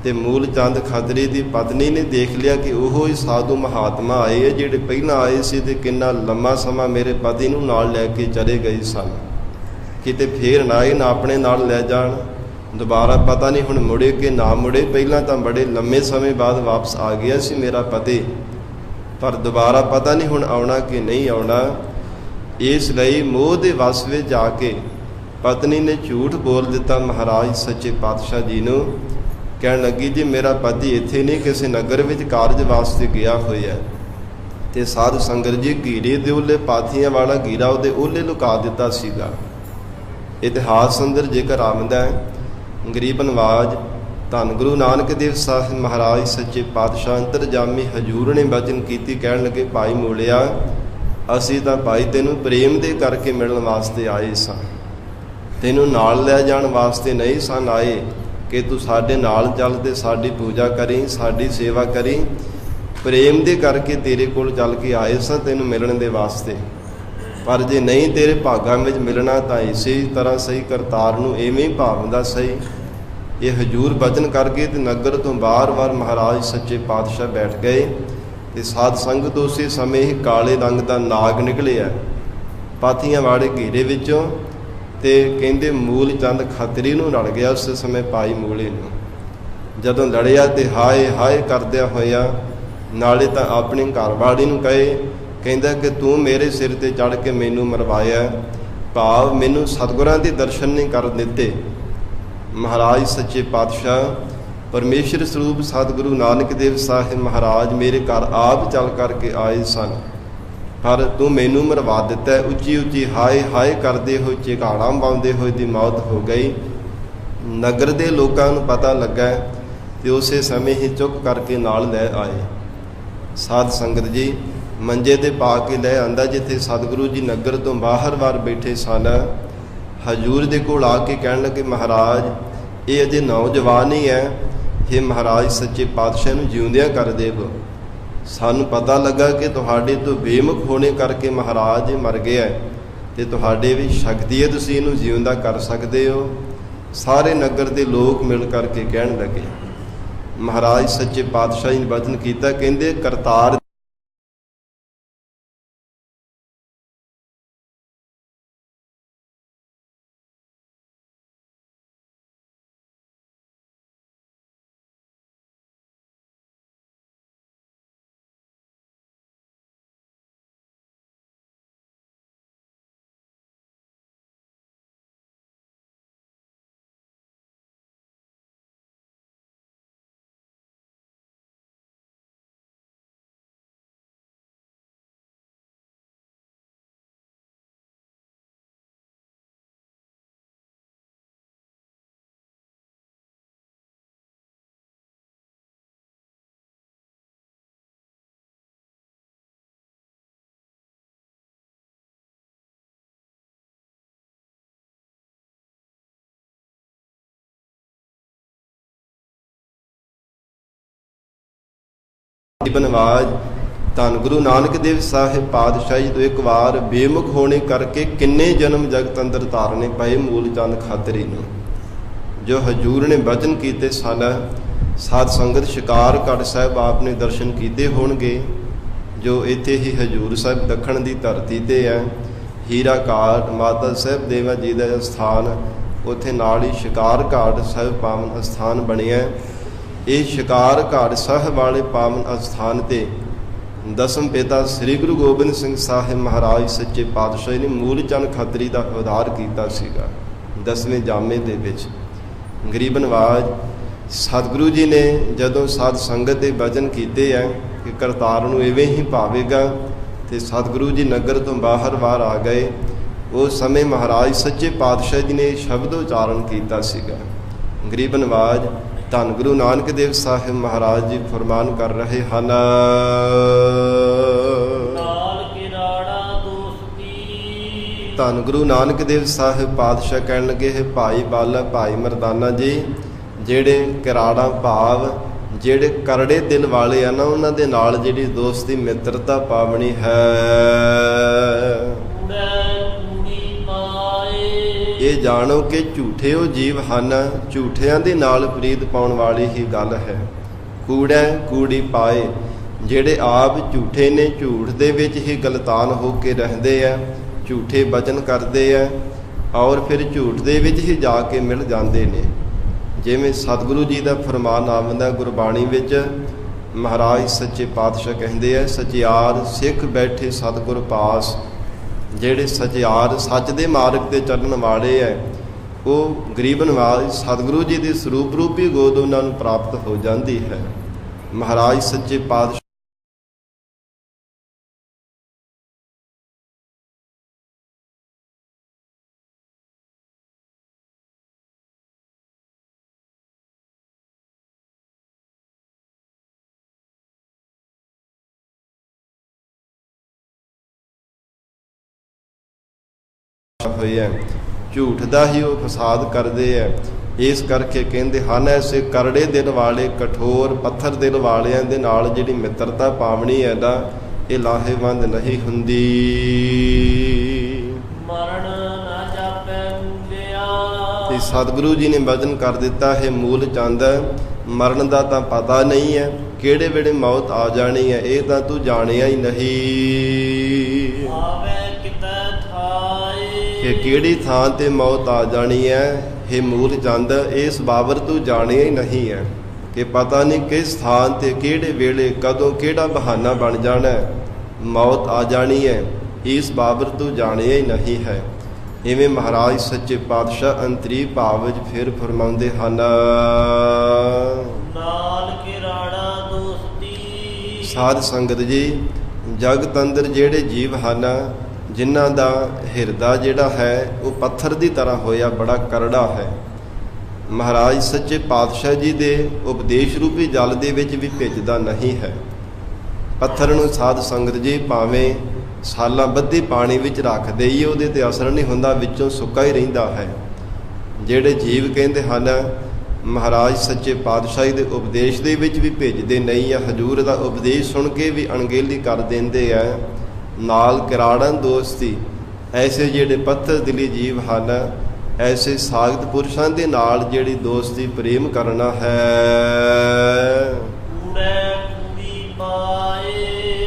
[SPEAKER 1] ਤੇ ਮੂਲ ਚੰਦ ਖੱਤਰੀ ਦੀ ਪਤਨੀ ਨੇ ਦੇਖ ਲਿਆ ਕਿ ਉਹ ਹੀ ਸਾਧੂ ਮਹਾਤਮਾ ਆਏ ਹੈ ਜਿਹੜੇ ਪਹਿਲਾਂ ਆਏ ਸੀ ਤੇ ਕਿੰਨਾ ਲੰਮਾ ਸਮਾਂ ਮੇਰੇ ਪਤੀ ਨੂੰ ਨਾਲ ਲੈ ਕੇ ਚਲੇ ਗਏ ਸਨ, ਕਿਤੇ ਫੇਰ ਨਾ ਇਹ ਨਾ ਆਪਣੇ ਨਾਲ ਲੈ ਜਾਣ। ਦੁਬਾਰਾ ਪਤਾ ਨਹੀਂ ਹੁਣ ਮੁੜੇ ਕਿ ਨਾ ਮੁੜੇ, ਪਹਿਲਾਂ ਤਾਂ ਬੜੇ ਲੰਮੇ ਸਮੇਂ ਬਾਅਦ ਵਾਪਸ ਆ ਗਿਆ ਸੀ ਮੇਰਾ ਪਤੀ, ਪਰ ਦੁਬਾਰਾ ਪਤਾ ਨਹੀਂ ਹੁਣ ਆਉਣਾ ਕਿ ਨਹੀਂ ਆਉਣਾ। ਇਸ ਲਈ ਮੋਹ ਦੇ ਵਸ ਵਿੱਚ ਜਾ ਕੇ ਪਤਨੀ ਨੇ ਝੂਠ ਬੋਲ ਦਿੱਤਾ ਮਹਾਰਾਜ ਸੱਚੇ ਪਾਤਸ਼ਾਹ ਜੀ ਨੂੰ। ਕਹਿਣ ਲੱਗੀ, ਜੀ ਮੇਰਾ ਪਤੀ ਇੱਥੇ ਨਹੀਂ, ਕਿਸੇ ਨਗਰ ਵਿੱਚ ਕਾਰਜ ਵਾਸਤੇ ਗਿਆ ਹੋਇਆ। ਤੇ ਸਾਧ ਸੰਗਤ ਜੀ ਘੀਰੇ ਦੇ ਉਹਲੇ ਪਾਥੀਆਂ ਵਾਲਾ ਘੀਰਾ ਉਹਦੇ ਉਹਲੇ ਲੁਕਾ ਦਿੱਤਾ ਸੀਗਾ। ਇਤਿਹਾਸ ਅੰਦਰ ਜੇਕਰ ਆਉਂਦਾ ਹੈ, ਗਰੀਬ ਨਵਾਜ ਧੰਨ ਗੁਰੂ ਨਾਨਕ ਦੇਵ ਸਾਹਿਬ ਮਹਾਰਾਜ ਸੱਚੇ ਪਾਤਸ਼ਾਹ ਅੰਤਰਜਾਮੀ ਹਜ਼ੂਰ ਨੇ ਵਚਨ ਕੀਤੀ, ਕਹਿਣ ਲੱਗੇ, ਭਾਈ ਮੂਲਿਆ ਅਸੀਂ ਤਾਂ ਭਾਈ ਤੈਨੂੰ ਪ੍ਰੇਮ ਦੇ ਕਰਕੇ ਮਿਲਣ ਵਾਸਤੇ ਆਏ ਸਾਂ, ਤੈਨੂੰ ਨਾਲ ਲੈ ਜਾਣ ਵਾਸਤੇ ਨਹੀਂ ਸਨ ਆਏ ਕਿ ਤੂੰ ਸਾਡੇ ਨਾਲ ਚੱਲ ਤੇ ਸਾਡੀ ਪੂਜਾ ਕਰੀ, ਸਾਡੀ ਸੇਵਾ ਕਰੀ। ਪ੍ਰੇਮ ਦੇ ਕਰਕੇ ਤੇਰੇ ਕੋਲ ਚੱਲ ਕੇ ਆਏ ਸਾਂ ਤੈਨੂੰ ਮਿਲਣ ਦੇ ਵਾਸਤੇ, ਪਰ ਜੇ ਨਹੀਂ ਤੇਰੇ ਭਾਗਾਂ ਵਿੱਚ ਮਿਲਣਾ ਤਾਂ ਇਸੇ ਤਰ੍ਹਾਂ ਸਹੀ ਕਰਤਾਰ ਨੂੰ ਇਵੇਂ ਹੀ ਭਾਵਦਾ ਸਹੀ। ਇਹ ਹਜ਼ੂਰ ਬਚਨ ਕਰਕੇ ਤੇ ਨਗਰ ਤੋਂ ਬਾਰ-ਬਾਰ ਮਹਾਰਾਜ ਸੱਚੇ ਪਾਤਸ਼ਾਹ ਬੈਠ ਗਏ। ਤੇ ਸਾਧ ਸੰਗਤ ਉਸੇ ਸਮੇਂ ਹੀ ਕਾਲੇ ਰੰਗ ਦਾ ਨਾਗ ਨਿਕਲਿਆ ਪਾਥੀਆਂ ਵਾਲੇ ਘੇਰੇ ਵਿੱਚੋਂ, ਤੇ ਕਹਿੰਦੇ ਮੂਲ ਚੰਦ ਖੱਤਰੀ ਨੂੰ ਲੜ ਗਿਆ ਉਸ ਸਮੇਂ ਭਾਈ ਮੂਲੇ ਨੂੰ। ਜਦੋਂ ਲੜਿਆ ਤੇ ਹਾਏ ਹਾਏ ਕਰਦਿਆਂ ਹੋਇਆ ਨਾਲੇ ਤਾਂ ਆਪਣੀ ਘਰਵਾਲੀ ਨੂੰ ਕਹਿੰਦਾ ਕਿ ਤੂੰ ਮੇਰੇ ਸਿਰ ਤੇ ਚੜ੍ਹ ਕੇ ਮੈਨੂੰ ਮਰਵਾਇਆ, ਭਾਵ ਮੈਨੂੰ ਸਤਿਗੁਰਾਂ ਦੇ ਦਰਸ਼ਨ ਨਹੀਂ ਕਰ ਦਿੱਤੇ। ਮਹਾਰਾਜ ਸੱਚੇ ਪਾਤਸ਼ਾਹ ਪਰਮੇਸ਼ਰ ਸਰੂਪ ਸਤਿਗੁਰੂ ਨਾਨਕ ਦੇਵ ਸਾਹਿਬ ਮਹਾਰਾਜ ਮੇਰੇ ਘਰ ਆਪ ਚੱਲ ਕਰਕੇ ਆਏ ਸਨ, ਪਰ ਤੂੰ ਮੈਨੂੰ ਮਰਵਾ ਦਿੱਤਾ। ਉੱਚੀ ਉੱਚੀ ਹਾਏ ਹਾਏ ਕਰਦੇ ਹੋਏ ਚਿਹਾੜਾਂ ਪਾਉਂਦੇ ਹੋਏ ਦੀ ਮੌਤ ਹੋ ਗਈ। ਨਗਰ ਦੇ ਲੋਕਾਂ ਨੂੰ ਪਤਾ ਲੱਗਾ ਤੇ ਉਸੇ ਸਮੇਂ ਹੀ ਚੁੱਕ ਕਰਕੇ ਨਾਲ ਲੈ ਆਏ। ਸਾਧ ਸੰਗਤ ਜੀ ਮੰਜੇ ਤੇ ਪਾ ਕੇ ਲੈ ਆਂਦਾ ਜਿੱਥੇ ਸਤਿਗੁਰੂ ਜੀ ਨਗਰ ਤੋਂ ਬਾਹਰ ਬੈਠੇ ਸਨ। ਹਜ਼ੂਰ ਦੇ ਕੋਲ ਆ ਕੇ ਕਹਿਣ ਲੱਗੇ, ਮਹਾਰਾਜ ਇਹ ਅਜੇ ਨੌਜਵਾਨ ਹੀ ਹੈ, ਇਹ ਮਹਾਰਾਜ ਸੱਚੇ ਪਾਤਸ਼ਾਹ ਨੂੰ ਜਿਉਂਦਿਆਂ ਕਰ ਦੇਵੋ। ਸਾਨੂੰ ਪਤਾ ਲੱਗਾ ਕਿ ਤੁਹਾਡੇ ਤੋਂ ਬੇਮੁਖ ਹੋਣੇ ਕਰਕੇ ਮਹਾਰਾਜ ਮਰ ਗਿਆ ਤੇ ਤੁਹਾਡੇ ਵੀ ਸ਼ਕਤੀ ਹੈ, ਤੁਸੀਂ ਇਹਨੂੰ ਜਿਉਂਦਾ ਕਰ ਸਕਦੇ ਹੋ। ਸਾਰੇ ਨਗਰ ਦੇ ਲੋਕ ਮਿਲ ਕਰਕੇ ਕਹਿਣ ਲੱਗੇ। ਮਹਾਰਾਜ ਸੱਚੇ ਪਾਤਸ਼ਾਹ ਨੇ ਵਚਨ ਕੀਤਾ, ਕਹਿੰਦੇ ਕਰਤਾਰ ਬਨਵਾਜ ਧੰਨ ਗੁਰੂ ਨਾਨਕ ਦੇਵ ਸਾਹਿਬ ਪਾਤਸ਼ਾਹੀ ਤੋਂ ਇੱਕ ਵਾਰ ਬੇਮੁਖ ਹੋਣੇ ਕਰਕੇ ਕਿੰਨੇ ਜਨਮ ਜਗਤ ਅੰਦਰ ਧਾਰਨੇ ਪਏ ਮੂਲ ਚੰਦ ਖਾਤਰੀ ਨੂੰ। ਜੋ ਹਜ਼ੂਰ ਨੇ ਬਚਨ ਕੀਤੇ ਸਨ, ਸਾਧ ਸੰਗਤ ਸ਼ਿਕਾਰਗੜ੍ਹ ਸਾਹਿਬ ਆਪ ਨੇ ਦਰਸ਼ਨ ਕੀਤੇ ਹੋਣਗੇ, ਜੋ ਇੱਥੇ ਹੀ ਹਜ਼ੂਰ ਸਾਹਿਬ ਦੱਖਣ ਦੀ ਧਰਤੀ ਤੇ ਹੈ। ਹੀਰਾ ਘਾਟ ਮਾਤਾ ਸਾਹਿਬ ਦੇਵਾ ਜੀ ਦਾ ਸਥਾਨ, ਉੱਥੇ ਨਾਲ ਹੀ ਸ਼ਿਕਾਰਗੜ੍ਹ ਸਾਹਿਬ ਪਾਵਨ ਅਸਥਾਨ ਬਣਿਆ। ਇਹ ਸ਼ਿਕਾਰਗੜ੍ਹ ਸਾਹਿਬ ਵਾਲੇ ਪਾਵਨ ਅਸਥਾਨ ਤੇ ਦਸਮ ਪਿਤਾ ਸ੍ਰੀ ਗੁਰੂ ਗੋਬਿੰਦ ਸਿੰਘ ਸਾਹਿਬ ਮਹਾਰਾਜ ਸੱਚੇ ਪਾਤਸ਼ਾਹ ਨੇ ਮੂਲ ਚੰਦ ਖੱਤਰੀ ਦਾ ਉਦਾਰ ਕੀਤਾ ਸੀਗਾ 10ਵੇਂ ਜਾਮੇ ਦੇ ਵਿੱਚ। ਗਰੀਬ ਨਵਾਜ ਸਤਿਗੁਰੂ ਜੀ ਨੇ ਜਦੋਂ ਸਾਧ ਸੰਗਤ ਦੇ ਵਚਨ ਕੀਤੇ ਹੈ ਕਿ ਕਰਤਾਰ ਨੂੰ ਇਵੇਂ ਹੀ ਭਾਵੇਗਾ, ਤੇ ਸਤਿਗੁਰੂ ਜੀ ਨਗਰ ਤੋਂ ਬਾਹਰ ਆ ਗਏ। ਉਸ ਸਮੇਂ ਮਹਾਰਾਜ ਸੱਚੇ ਪਾਤਸ਼ਾਹ ਜੀ ਨੇ ਸ਼ਬਦ ਉਚਾਰਨ ਕੀਤਾ ਸੀਗਾ। ਗਰੀਬ ਨਵਾਜ ਧੰਨ ਗੁਰੂ ਨਾਨਕ ਦੇਵ ਸਾਹਿਬ ਮਹਾਰਾਜ ਜੀ ਫਰਮਾਨ ਕਰ ਰਹੇ ਹਨ, ਧੰਨ ਗੁਰੂ ਨਾਨਕ ਦੇਵ ਸਾਹਿਬ ਪਾਤਸ਼ਾਹ ਕਹਿਣ ਲੱਗੇ, ਹੈ ਭਾਈ ਬਾਲਾ ਭਾਈ ਮਰਦਾਨਾ ਜੀ, ਜਿਹੜੇ ਕਿਰਾੜਾ ਭਾਵ ਜਿਹੜੇ ਕਰੜੇ ਦਿਲ ਵਾਲੇ ਆ ਨਾ, ਉਹਨਾਂ ਦੇ ਨਾਲ ਜਿਹੜੀ ਦੋਸਤੀ ਮਿੱਤਰਤਾ ਪਾਵਣੀ ਹੈ। ਇਹ ਜਾਣੋ ਕਿ ਝੂਠੇ ਉਹ ਜੀਵ ਹਨ, ਝੂਠਿਆਂ ਦੇ ਨਾਲ ਪ੍ਰੀਤ ਪਾਉਣ ਵਾਲੀ ਹੀ ਗੱਲ ਹੈ। ਕੂੜਾ ਕੂੜੀ ਪਾਏ, ਜਿਹੜੇ ਆਪ ਝੂਠੇ ਨੇ, ਝੂਠ ਦੇ ਵਿੱਚ ਹੀ ਗਲਤਾਨ ਹੋ ਕੇ ਰਹਿੰਦੇ ਆ, ਝੂਠੇ ਬਚਨ ਕਰਦੇ ਆ, ਔਰ ਫਿਰ ਝੂਠ ਦੇ ਵਿੱਚ ਹੀ ਜਾ ਕੇ ਮਿਲ ਜਾਂਦੇ ਨੇ। ਜਿਵੇਂ ਸਤਿਗੁਰੂ ਜੀ ਦਾ ਫਰਮਾਨ ਆਉਂਦਾ ਗੁਰਬਾਣੀ ਵਿੱਚ, ਮਹਾਰਾਜ ਸੱਚੇ ਪਾਤਸ਼ਾਹ ਕਹਿੰਦੇ ਆ, ਸਚਿਆਰ ਸਿੱਖ ਬੈਠੇ ਸਤਿਗੁਰ ਪਾਸ। ਜਿਹੜੇ ਸਚਿਆਰ ਸੱਚ ਦੇ ਮਾਰਗ ਤੇ ਚੱਲਣ ਵਾਲੇ ਹੈ, ਉਹ ਗਰੀਬ ਨਵਾਜ ਸਤਿਗੁਰੂ ਜੀ ਦੀ ਸਰੂਪ ਰੂਪੀ ਗੋਦ ਉਹਨਾਂ ਨੂੰ ਪ੍ਰਾਪਤ ਹੋ ਜਾਂਦੀ ਹੈ। ਮਹਾਰਾਜ ਸੱਚੇ ਪਾਤਸ਼ਾਹ ਹੋਏ ਹੈ, ਝੂਠ ਦਾ ਹੀ ਉਹ ਫਸਾਦ ਕਰਦੇ ਹੈ। ਇਸ ਕਰਕੇ ਕਹਿੰਦੇ ਹਨ, ਐਸੇ ਕਰੜੇ ਦਿਲ ਵਾਲੇ ਕਠੋਰ ਪੱਥਰ ਦਿਲ ਵਾਲਿਆਂ ਦੇ ਨਾਲ ਜਿਹੜੀ ਮਿੱਤਰਤਾ ਪਾਵਣੀ ਹੈ ਨਾ, ਇਹ ਲਾਹੇਵੰਦ ਨਹੀਂ ਹੁੰਦੀ। ਮਰਨ ਨਾ ਜਾਪੈ ਮੂਲਿਆ, ਤੇ ਸਤਿਗੁਰੂ ਜੀ ਨੇ ਵਚਨ ਕਰ ਦਿੱਤਾ ਹੈ, ਮੂਲ ਚੰਦ ਮਰਨ ਦਾ ਤਾਂ ਪਤਾ ਨਹੀਂ ਹੈ, ਕਿਹੜੇ ਵੇਲੇ ਮੌਤ ਆ ਜਾਣੀ ਹੈ ਇਹ ਤਾਂ ਤੂੰ ਜਾਣਿਆ ਹੀ ਨਹੀਂ।
[SPEAKER 2] ਆਵੇ ਕਿਤੇ ਥਾਏ
[SPEAKER 1] ਕਿ ਕਿਹੜੀ ਥਾਂ ਤੇ ਮੌਤ ਆ ਜਾਣੀ ਹੈ, ਇਹ ਮੂਲ ਚੰਦ ਇਸ ਬਾਬਰ ਤੂੰ ਜਾਣਿਆ ਹੀ ਨਹੀਂ ਹੈ ਕਿ ਪਤਾ ਨਹੀਂ ਕਿਸ ਥਾਂ ਤੇ ਕਿਹੜੇ ਵੇਲੇ ਕਦੋਂ ਕਿਹੜਾ ਬਹਾਨਾ ਬਣ ਜਾਣਾ ਹੈ, ਮੌਤ ਆ ਜਾਣੀ ਹੈ, ਇਸ ਬਾਬਰ ਤੂੰ ਜਾਣਿਆ ਹੀ ਨਹੀਂ ਹੈ। ਇਵੇਂ ਮਹਾਰਾਜ ਸੱਚੇ ਪਾਤਸ਼ਾਹ ਅੰਤਰੀ ਭਾਵ ਵਿੱਚ ਫਿਰ ਫਰਮਾਉਂਦੇ ਹਨ,
[SPEAKER 2] ਨਾਲ ਕਿਰਾੜਾ ਦੋਸਤੀ।
[SPEAKER 1] ਸਾਧ ਸੰਗਤ ਜੀ, ਜਗਤ ਅੰਦਰ ਜਿਹੜੇ ਜੀਵ ਹਨ ਜਿਨ੍ਹਾਂ ਦਾ ਹਿਰਦਾ ਜਿਹੜਾ ਹੈ ਉਹ ਪੱਥਰ ਦੀ ਤਰ੍ਹਾਂ ਹੋਇਆ ਬੜਾ ਕਰੜਾ ਹੈ, ਮਹਾਰਾਜ ਸੱਚੇ ਪਾਤਸ਼ਾਹ ਜੀ ਦੇ ਉਪਦੇਸ਼ ਰੂਪੀ ਜਲ ਦੇ ਵਿੱਚ ਵੀ ਭਿੱਜਦਾ ਨਹੀਂ ਹੈ। ਪੱਥਰ ਨੂੰ ਸਾਧ ਸੰਗਤ ਜੀ ਭਾਵੇਂ ਸਾਲਾਂ ਬੱਧੀ ਪਾਣੀ ਵਿੱਚ ਰੱਖ ਦੇਈਏ ਉਹਦੇ ਤੇ ਅਸਰ ਨਹੀਂ ਹੁੰਦਾ, ਵਿੱਚੋਂ ਸੁੱਕਾ ਹੀ ਰਹਿੰਦਾ ਹੈ। ਜਿਹੜੇ ਜੀਵ ਕਹਿੰਦੇ ਹਨ ਮਹਾਰਾਜ ਸੱਚੇ ਪਾਤਸ਼ਾਹੀ ਦੇ ਉਪਦੇਸ਼ ਦੇ ਵਿੱਚ ਵੀ ਭਿੱਜਦੇ ਨਹੀਂ ਆ, ਹਜ਼ੂਰ ਦਾ ਉਪਦੇਸ਼ ਸੁਣ ਕੇ ਵੀ ਅਣਗਹਿਲੀ ਕਰ ਦਿੰਦੇ ਆ, ਨਾਲ ਕਿਰਾੜਨ ਦੋਸਤੀ, ਐਸੇ ਜਿਹੜੇ ਪੱਥਰ ਦਿਲੀ ਜੀਵ ਹਨ, ਐਸੇ ਸਾਖਤ ਪੁਰਸ਼ਾਂ ਦੇ ਨਾਲ ਜਿਹੜੀ ਦੋਸਤੀ ਪ੍ਰੇਮ ਕਰਨਾ ਹੈ।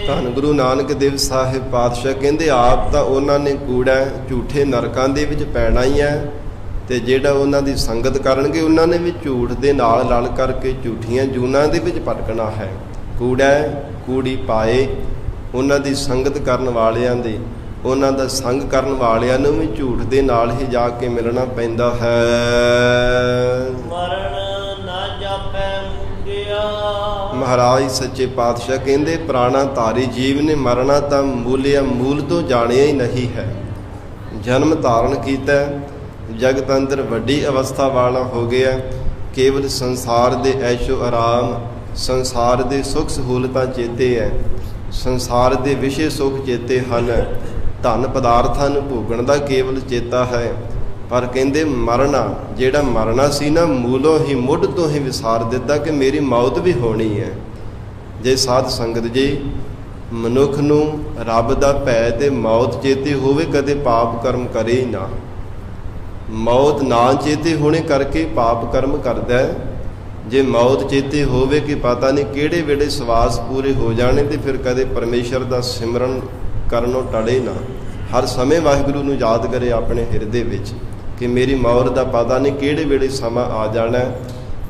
[SPEAKER 1] ਧੰਨ ਗੁਰੂ ਨਾਨਕ ਦੇਵ ਸਾਹਿਬ ਪਾਤਸ਼ਾਹ ਕਹਿੰਦੇ ਆਪ ਤਾਂ ਉਹਨਾਂ ਨੇ ਕੂੜਾ ਝੂਠੇ ਨਰਕਾਂ ਦੇ ਵਿੱਚ ਪੈਣਾ ਹੀ ਹੈ, ਤੇ ਜਿਹੜਾ ਉਹਨਾਂ ਦੀ ਸੰਗਤ ਕਰਨਗੇ ਉਹਨਾਂ ਨੇ ਵੀ ਝੂਠ ਦੇ ਨਾਲ ਲੜ ਕਰਕੇ ਝੂਠੀਆਂ ਜੂਨਾਂ ਦੇ ਵਿੱਚ ਭਟਕਣਾ ਹੈ। ਕੂੜਾ ਕੂੜੀ ਪਾਏ, ਉਹਨਾਂ ਦੀ ਸੰਗਤ ਕਰਨ ਵਾਲਿਆਂ ਦੇ, ਉਹਨਾਂ ਦਾ ਸੰਗ ਕਰਨ ਵਾਲਿਆਂ ਨੂੰ ਵੀ ਝੂਠ ਦੇ ਨਾਲ ਹੀ ਜਾ ਕੇ ਮਿਲਣਾ ਪੈਂਦਾ ਹੈ।
[SPEAKER 2] ਮਰਨ ਨਾ ਜਾਪੈ ਮੁੰਗਿਆ।
[SPEAKER 1] ਮਹਾਰਾਜ ਸੱਚੇ ਪਾਤਸ਼ਾਹ ਕਹਿੰਦੇ ਪ੍ਰਾਣਾ ਧਾਰੀ ਜੀਵ ਨੇ ਮਰਨਾ ਤਾਂ ਮੂਲਿਆ ਮੂਲ ਤੋਂ ਜਾਣਿਆ ਹੀ ਨਹੀਂ ਹੈ। ਜਨਮ ਧਾਰਨ ਕੀਤਾ, ਜਗਤ ਅੰਦਰ ਵੱਡੀ ਅਵਸਥਾ ਵਾਲਾ ਹੋ ਗਿਆ, ਕੇਵਲ ਸੰਸਾਰ ਦੇ ਐਸ਼ੋ ਆਰਾਮ, ਸੰਸਾਰ ਦੇ ਸੁੱਖ ਸਹੂਲਤਾਂ ਚੇਤੇ ਹੈ, ਸੰਸਾਰ ਦੇ ਵਿਸ਼ੇ ਸੁੱਖ ਚੇਤੇ ਹਨ, ਧਨ ਪਦਾਰਥਾਂ ਨੂੰ ਭੋਗਣ ਦਾ ਕੇਵਲ ਚੇਤਾ ਹੈ। ਪਰ ਕਹਿੰਦੇ ਮਰਨਾ, ਜਿਹੜਾ ਮਰਨਾ ਸੀ ਨਾ ਮੂਲੋਂ ਹੀ ਮੁੱਢ ਤੋਂ ਹੀ ਵਿਸਾਰ ਦਿੱਤਾ ਕਿ ਮੇਰੀ ਮੌਤ ਵੀ ਹੋਣੀ ਹੈ। ਜੇ ਸਾਧ ਸੰਗਤ ਜੀ ਮਨੁੱਖ ਨੂੰ ਰੱਬ ਦਾ ਭੈ ਤੇ ਮੌਤ ਚੇਤੇ ਹੋਵੇ, ਕਦੇ ਪਾਪ ਕਰਮ ਕਰੇ ਹੀ ਨਾ। ਮੌਤ ਨਾ ਚੇਤੇ ਹੋਣੇ ਕਰਕੇ ਪਾਪ ਕਰਮ ਕਰਦਾ ਹੈ। ਜੇ ਮੌਤ ਚੇਤੇ ਹੋਵੇ ਕਿ ਪਤਾ ਨਹੀਂ ਕਿਹੜੇ ਵੇਲੇ ਸਵਾਸ ਪੂਰੇ ਹੋ ਜਾਣੇ, ਤੇ ਫਿਰ ਕਦੇ ਪਰਮੇਸ਼ਰ ਦਾ ਸਿਮਰਨ ਕਰਨੋਂ ਟਲੇ ਨਾ। ਹਰ ਸਮੇਂ ਵਾਹਿਗੁਰੂ ਨੂੰ ਯਾਦ ਕਰੇ ਆਪਣੇ ਹਿਰਦੇ ਵਿੱਚ ਕਿ ਮੇਰੀ ਮੌਤ ਦਾ ਪਤਾ ਨਹੀਂ ਕਿਹੜੇ ਵੇਲੇ ਸਮਾਂ ਆ ਜਾਣਾ,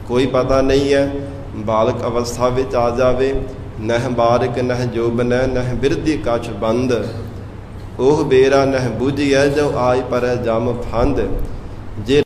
[SPEAKER 1] ਕੋਈ ਪਤਾ ਨਹੀਂ ਹੈ। ਬਾਲਕ ਅਵਸਥਾ ਵਿੱਚ ਆ ਜਾਵੇ, ਨਹਿ ਬਾਰਿਕ ਨਹਿ ਜੋਬਨੈ ਨਹਿ ਬਿਰਧੀ ਕਛ ਬੰਦ, ਉਹ ਬੇਰਾ ਨਹਿ ਬੁਝਿਐ ਜੋ ਆਇ ਪਰੈ ਜਮ ਫੰਦ। ਜੇ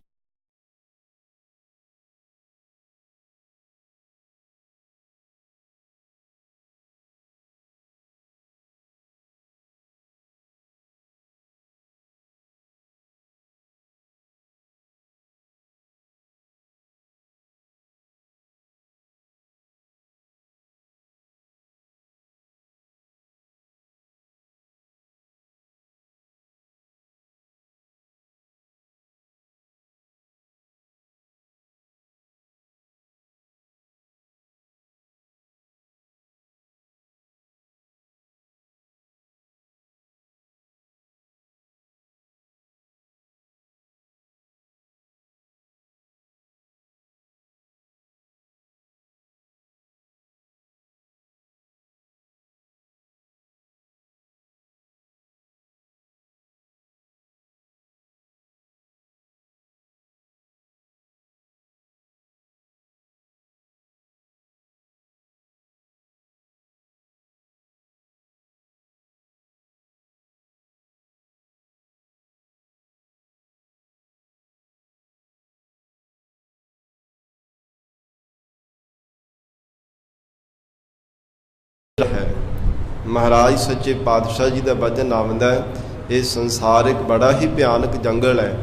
[SPEAKER 1] ਹੈ ਮਹਾਰਾਜ ਸੱਚੇ ਪਾਤਸ਼ਾਹ ਜੀ ਦਾ ਵਚਨ ਆਉਂਦਾ ਹੈ, ਇਹ ਸੰਸਾਰ ਇੱਕ ਬੜਾ ਹੀ ਭਿਆਨਕ ਜੰਗਲ ਹੈ।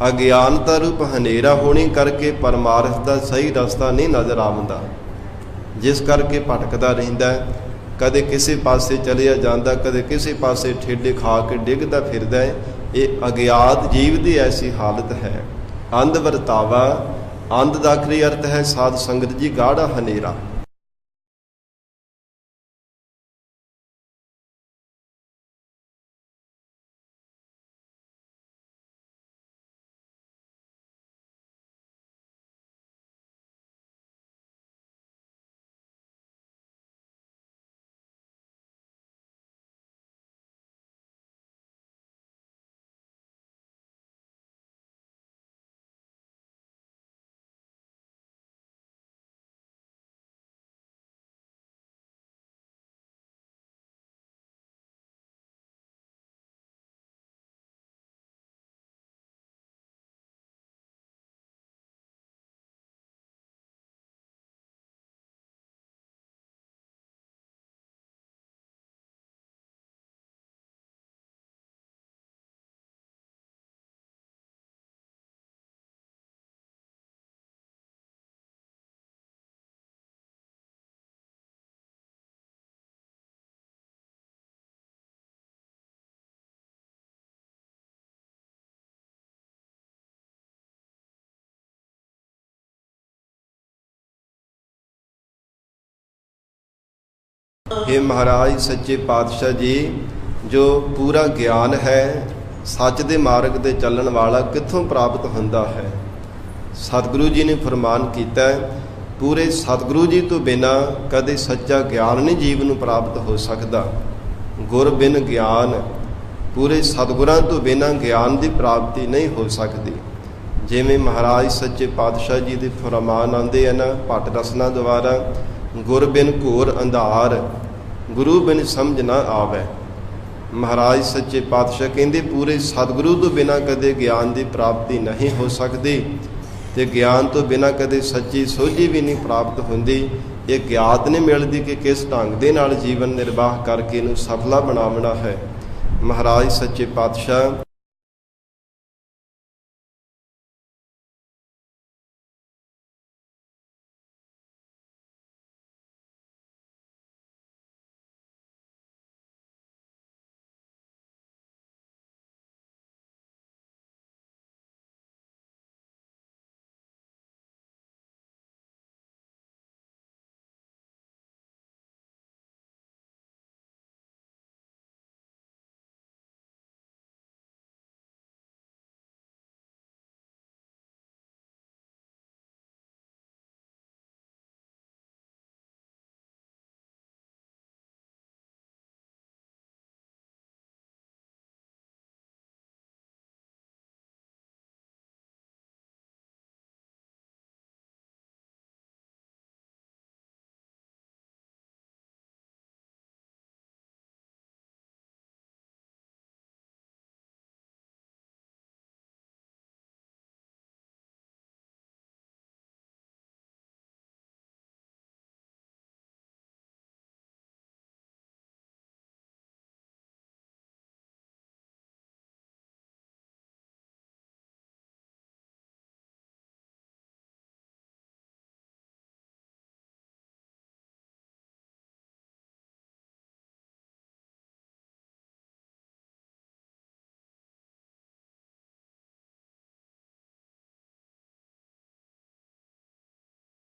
[SPEAKER 1] ਅਗਿਆਨਤਾ ਰੂਪ ਹਨੇਰਾ ਹੋਣੇ ਕਰਕੇ ਪਰਮਾਰਥ ਦਾ ਸਹੀ ਰਸਤਾ ਨਹੀਂ ਨਜ਼ਰ ਆਉਂਦਾ, ਜਿਸ ਕਰਕੇ ਭਟਕਦਾ ਰਹਿੰਦਾ ਹੈ। ਕਦੇ ਕਿਸੇ ਪਾਸੇ ਚਲਿਆ ਜਾਂਦਾ, ਕਦੇ ਕਿਸੇ ਪਾਸੇ ਠੇਡੇ ਖਾ ਕੇ ਡਿੱਗਦਾ ਫਿਰਦਾ ਹੈ। ਇਹ ਅਗਿਆਤ ਜੀਵ ਦੀ ਐਸੀ ਹਾਲਤ ਹੈ। ਅੰਧ ਵਰਤਾਵਾ, ਅੰਧ ਦਾ ਆਖਰੀ ਅਰਥ ਹੈ ਸਾਧ ਸੰਗਤ ਜੀ ਗਾੜਾ ਹਨੇਰਾ। हे महाराज सच्चे पातशाह जी, जो पूरा ज्ञान है सच दे मार्ग ते चलण वाला कित्थों प्राप्त हुंदा है। सतगुरु जी ने फरमान कीता है, पूरे सतगुरु जी तो बिना कदे सच्चा ज्ञान नहीं जीव नूं प्राप्त हो सकदा। गुर बिन ज्ञान, पूरे सतगुरां तो बिना ज्ञान की प्राप्ति नहीं हो सकती। जिवें महाराज सच्चे पातशाह जी के फरमान आते हैं ना भट रसना द्वारा, गुर बिन घोर अंधार, गुरु बिन समझ ना आवे। महाराज सच्चे पातशाह कहते पूरे सतगुरु तो बिना कदे ज्ञान की प्राप्ति नहीं हो सकती, तो ज्ञान तो बिना कदे सच्ची सोझी भी नहीं प्राप्त होंदी। ये ज्ञात नहीं मिलती कि किस ढंग दे नाल जीवन निर्वाह करके इनू सफला बनावना है। महाराज सच्चे पातशाह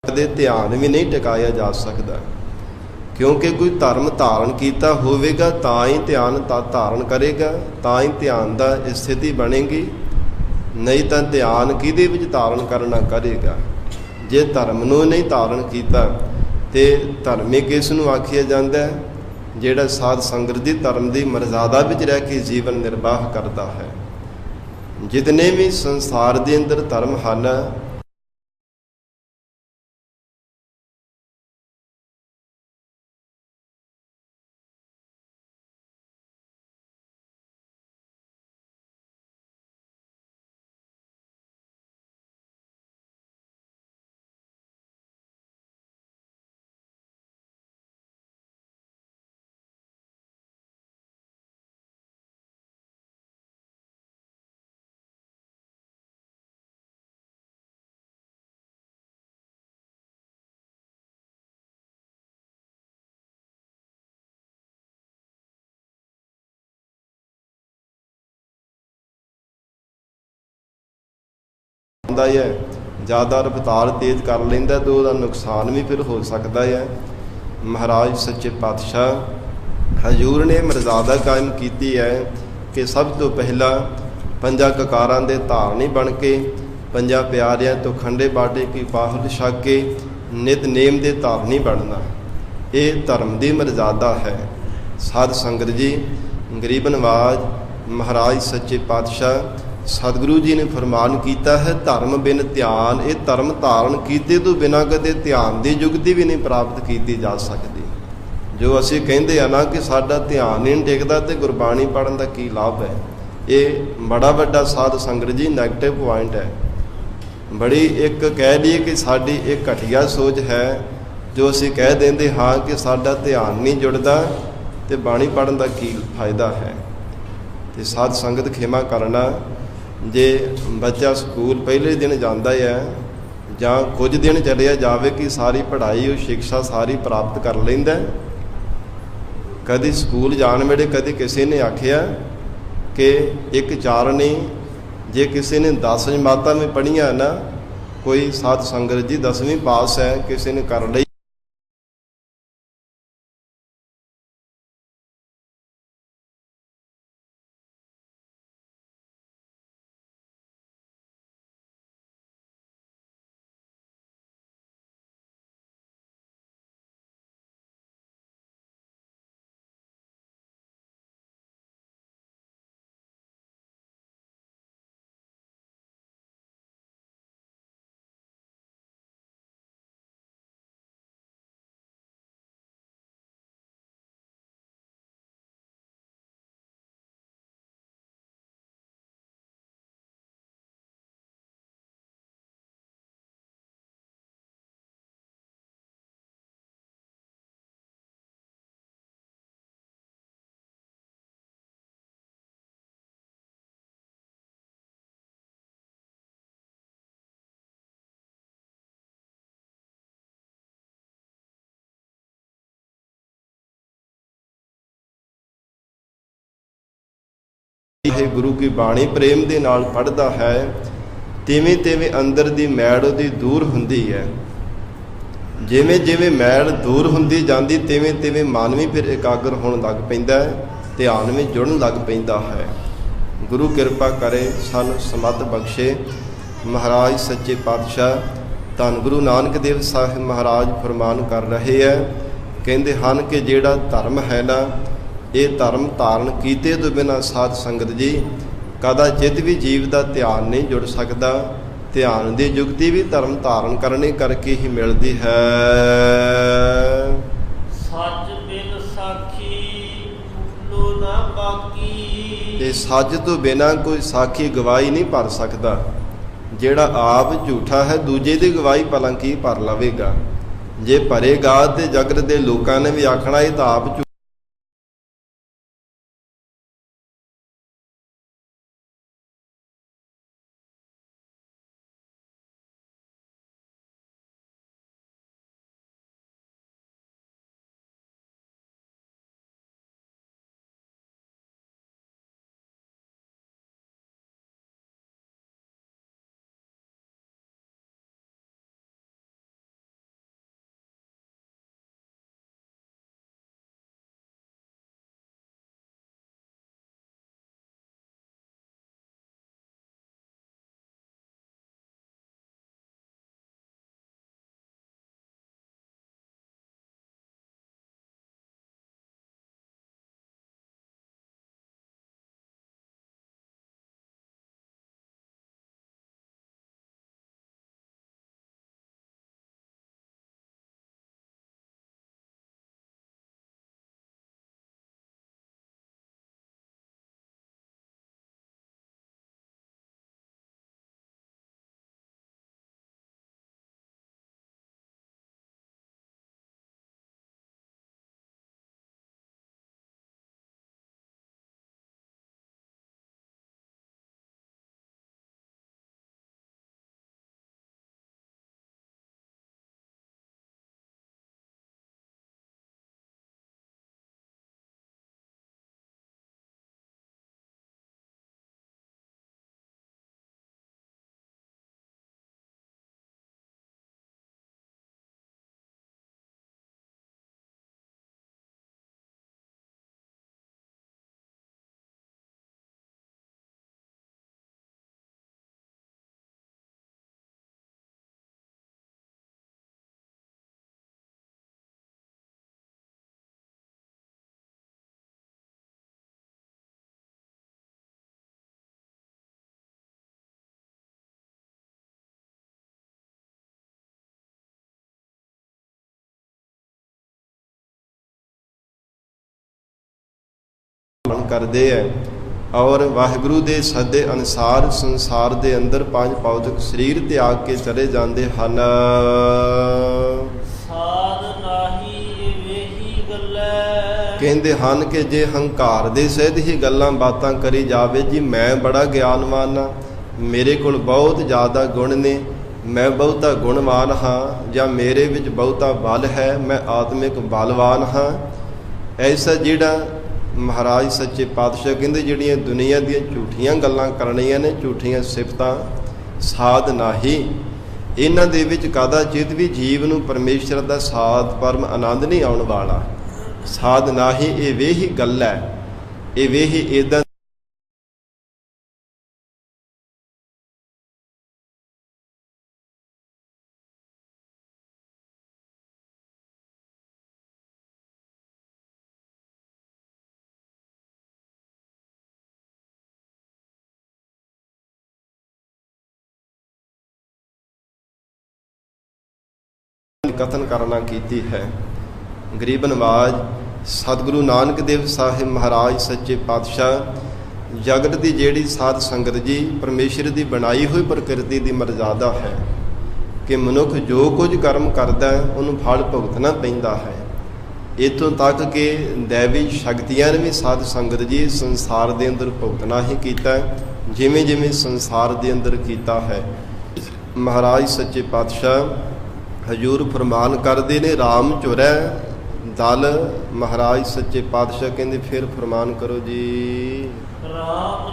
[SPEAKER 1] ਦੇ ਧਿਆਨ ਵੀ ਨਹੀਂ ਟਿਕਾਇਆ ਜਾ ਸਕਦਾ, ਕਿਉਂਕਿ ਕੋਈ ਧਰਮ ਧਾਰਨ ਕੀਤਾ ਹੋਵੇਗਾ ਤਾਂ ਹੀ ਧਿਆਨ ਧਾਰਨ ਕਰੇਗਾ, ਤਾਂ ਹੀ ਧਿਆਨ ਦਾ ਸਥਿਤੀ ਬਣੇਗੀ। ਨਹੀਂ ਤਾਂ ਧਿਆਨ ਕਿਹਦੇ ਵਿੱਚ ਧਾਰਨ ਕਰਨਾ ਕਰੇਗਾ। ਜੇ ਧਰਮ ਨੂੰ ਨਹੀਂ ਧਾਰਨ ਕੀਤਾ ਤੇ ਧਰਮੀ ਕਿਸ ਨੂੰ ਆਖਿਆ ਜਾਂਦਾ ਹੈ? ਜਿਹੜਾ ਸਾਧ ਸੰਗਤ ਦੀ ਧਰਮ ਦੀ ਮਰਜ਼ਾਦਾ ਵਿੱਚ ਰਹਿ ਕੇ ਜੀਵਨ ਨਿਰਵਾਹ ਕਰਦਾ ਹੈ। ਜਿਤਨੇ ਵੀ ਸੰਸਾਰ ਦੇ ਅੰਦਰ ਧਰਮ ਹਨ, ਹੁੰਦਾ ਹੈ ज़्यादा रफ्तार तेज़ कर लेंदा तो उसका नुकसान भी फिर हो सकता है। महाराज सच्चे पातशाह हजूर ने मर्यादा कायम की है कि सब तो पहला पंजा ककारां दे धारनी बन के पंजा प्यारियां तो खंडे बाटे की पाहुल छक के नित नेम दे धारनी बनना, ये धर्म की मर्यादा है। साध संगत जी, गरीब नवाज महाराज सच्चे पातशाह सतगुरु जी ने फरमान किया है, धर्म बिन ध्यान, ये धर्म धारण किए तो बिना कदे ध्यान की जुगती भी नहीं प्राप्त की जा सकती। जो असी कहते हैं ना कि साडा ध्यान ही नहीं टिकता तो गुरबाणी पढ़न का की लाभ है, ये बड़ा वड्डा साध संगत जी नैगेटिव पॉइंट है। बड़ी एक कह लीए कि साडी एक घटिया सोच है जो असी कह देंगे हाँ कि साडा ध्यान नहीं जुड़ता तो बाणी पढ़न का की फायदा है। तो साध संगत खेमा करना, जे बच्चा स्कूल पहले दिन जाता है ਜਾਂ कुछ दिन चलिया जाए कि सारी पढ़ाई और शिक्षा सारी प्राप्त कर लेंदा। कभी स्कूल जान वेले कभी किसी ने आखिया कि एक चारणी जे किसी ने 10 जमातां में पढ़िया ना, कोई साध संगत जी 10वीं पास है, किसी ने कर ली ਵਾਹਿਗੁਰੂ ਕੀ ਬਾਣੀ ਪ੍ਰੇਮ ਦੇ ਨਾਲ ਪੜ੍ਹਦਾ ਹੈ, ਤਿਵੇਂ ਤਿਵੇਂ ਅੰਦਰ ਦੀ ਮੈਲ ਉਹਦੀ ਦੂਰ ਹੁੰਦੀ ਹੈ। ਜਿਵੇਂ ਜਿਵੇਂ ਮੈਲ ਦੂਰ ਹੁੰਦੀ ਜਾਂਦੀ ਤਿਵੇਂ ਤਿਵੇਂ ਮਨ ਵੀ ਫਿਰ ਇਕਾਗਰ ਹੋਣ ਲੱਗ ਪੈਂਦਾ ਹੈ, ਧਿਆਨ ਵਿੱਚ ਜੁੜਨ ਲੱਗ ਪੈਂਦਾ ਹੈ। ਗੁਰੂ ਕਿਰਪਾ ਕਰੇ, ਸਾਨੂੰ ਸਮੱਤ ਬਖਸ਼ੇ। ਮਹਾਰਾਜ ਸੱਚੇ ਪਾਤਸ਼ਾਹ ਧੰਨ ਗੁਰੂ ਨਾਨਕ ਦੇਵ ਸਾਹਿਬ ਮਹਾਰਾਜ ਫਰਮਾਨ ਕਰ ਰਹੇ ਹੈ, ਕਹਿੰਦੇ ਹਨ ਕਿ ਜਿਹੜਾ ਧਰਮ ਹੈ ਨਾ, ਇਹ ਧਰਮ ਧਾਰਨ ਕੀਤੇ ਤੋਂ ਬਿਨਾਂ ਸਾਧ ਸੰਗਤ ਜੀ ਕਦਾਚਿਤ ਵੀ ਜੀਵ ਦਾ ਧਿਆਨ ਨਹੀਂ ਜੁੜ ਸਕਦਾ। ਧਿਆਨ ਦੀ ਜੁਗਤੀ ਵੀ ਧਰਮ ਧਾਰਨ ਕਰਨੇ ਕਰਕੇ ਹੀ ਮਿਲਦੀ ਹੈ।
[SPEAKER 2] ਸੱਚ ਬਿਨ ਸਾਖੀ ਲੋ ਨਾ ਬਾਕੀ।
[SPEAKER 1] ਤੇ ਸੱਚ ਤੋਂ ਬਿਨਾਂ ਕੋਈ ਸਾਖੀ ਗਵਾਹੀ ਨਹੀਂ ਭਰ ਸਕਦਾ। ਜਿਹੜਾ ਆਪ ਝੂਠਾ ਹੈ, ਦੂਜੇ ਦੀ ਗਵਾਹੀ ਭਲਾ ਕੀ ਭਰ ਲਵੇਗਾ। ਜੇ ਭਰੇਗਾ ਤੇ ਜਗਤ ਦੇ ਲੋਕਾਂ ਨੇ ਵੀ ਆਖਣਾ ਇਹ ਤਾਂ ਆਪ ਕਰਦੇ ਹੈ ਔਰ ਵਾਹਿਗੁਰੂ ਦੇ ਸੱਦੇ ਅਨੁਸਾਰ ਸੰਸਾਰ ਦੇ ਅੰਦਰ ਪੰਜ ਭੌਤਿਕ ਸਰੀਰ ਤਿਆਗ ਕੇ ਚਲੇ ਜਾਂਦੇ ਹਨ।
[SPEAKER 2] ਸਾਧ ਨਾਹੀ ਵੇਹੀ ਗੱਲੇ।
[SPEAKER 1] ਕਹਿੰਦੇ ਹਨ ਕਿ ਜੇ ਹੰਕਾਰ ਦੇ ਸਹਿਤ ਹੀ ਗੱਲਾਂ ਬਾਤਾਂ ਕਰੀ ਜਾਵੇ ਜੀ ਮੈਂ ਬੜਾ ਗਿਆਨਵਾਨ ਹਾਂ, ਮੇਰੇ ਕੋਲ ਬਹੁਤ ਜ਼ਿਆਦਾ ਗੁਣ ਨੇ, ਮੈਂ ਬਹੁਤਾ ਗੁਣਵਾਨ ਹਾਂ, ਜਾਂ ਮੇਰੇ ਵਿੱਚ ਬਹੁਤਾ ਬਲ ਹੈ, ਮੈਂ ਆਤਮਿਕ ਬਲਵਾਨ ਹਾਂ, ਐਸਾ ਜਿਹੜਾ ਮਹਾਰਾਜ ਸੱਚੇ ਪਾਤਸ਼ਾਹ ਕਹਿੰਦੇ ਜਿਹੜੀਆਂ ਦੁਨੀਆ ਦੀਆਂ ਝੂਠੀਆਂ ਗੱਲਾਂ ਕਰਨੀਆਂ ਨੇ, ਝੂਠੀਆਂ ਸਿਫਤਾਂ, ਸਾਧ ਨਾਹੀ, ਇਹਨਾਂ ਦੇ ਵਿੱਚ ਕਦਾਚਿਤ ਵੀ ਜੀਵ ਨੂੰ ਪਰਮੇਸ਼ਰ ਦਾ ਸਾਧ ਪਰਮ ਆਨੰਦ ਨਹੀਂ ਆਉਣ ਵਾਲਾ। ਸਾਧ ਨਾਹੀ ਇਹ ਵੇਹੀ ਗੱਲ ਹੈ, ਇਹ ਵੇਹੀ ਇੱਦਾਂ ਕਥਨ ਕਰਨਾ ਕੀਤੀ ਹੈ। ਗਰੀਬ ਨਵਾਜ ਸਤਿਗੁਰੂ ਨਾਨਕ ਦੇਵ ਸਾਹਿਬ ਮਹਾਰਾਜ ਸੱਚੇ ਪਾਤਸ਼ਾਹ ਜਗਤ ਦੀ ਜਿਹੜੀ ਸਾਧ ਸੰਗਤ ਜੀ ਪਰਮੇਸ਼ਰ ਦੀ ਬਣਾਈ ਹੋਈ ਪ੍ਰਕਿਰਤੀ ਦੀ ਮਰਜ਼ਾਦਾ ਹੈ ਕਿ ਮਨੁੱਖ ਜੋ ਕੁਝ ਕਰਮ ਕਰਦਾ ਹੈ ਉਹਨੂੰ ਫਲ ਭੁਗਤਣਾ ਪੈਂਦਾ ਹੈ। ਇੱਥੋਂ ਤੱਕ ਕਿ ਦੈਵੀ ਸ਼ਕਤੀਆਂ ਨੇ ਵੀ ਸਾਧ ਸੰਗਤ ਜੀ ਸੰਸਾਰ ਦੇ ਅੰਦਰ ਭੁਗਤਣਾ ਹੀ ਕੀਤਾ, ਜਿਵੇਂ ਜਿਵੇਂ ਸੰਸਾਰ ਦੇ ਅੰਦਰ ਕੀਤਾ ਹੈ। ਮਹਾਰਾਜ ਸੱਚੇ ਪਾਤਸ਼ਾਹ ਹਜ਼ੂਰ ਫਰਮਾਨ ਕਰਦੇ ਨੇ ਰਾਮ ਝੁਰੈ ਦਲ। ਮਹਾਰਾਜ ਸੱਚੇ ਪਾਤਸ਼ਾਹ ਕਹਿੰਦੇ ਫਿਰ ਫਰਮਾਨ ਕਰੋ ਜੀ।
[SPEAKER 2] ਰਾਮ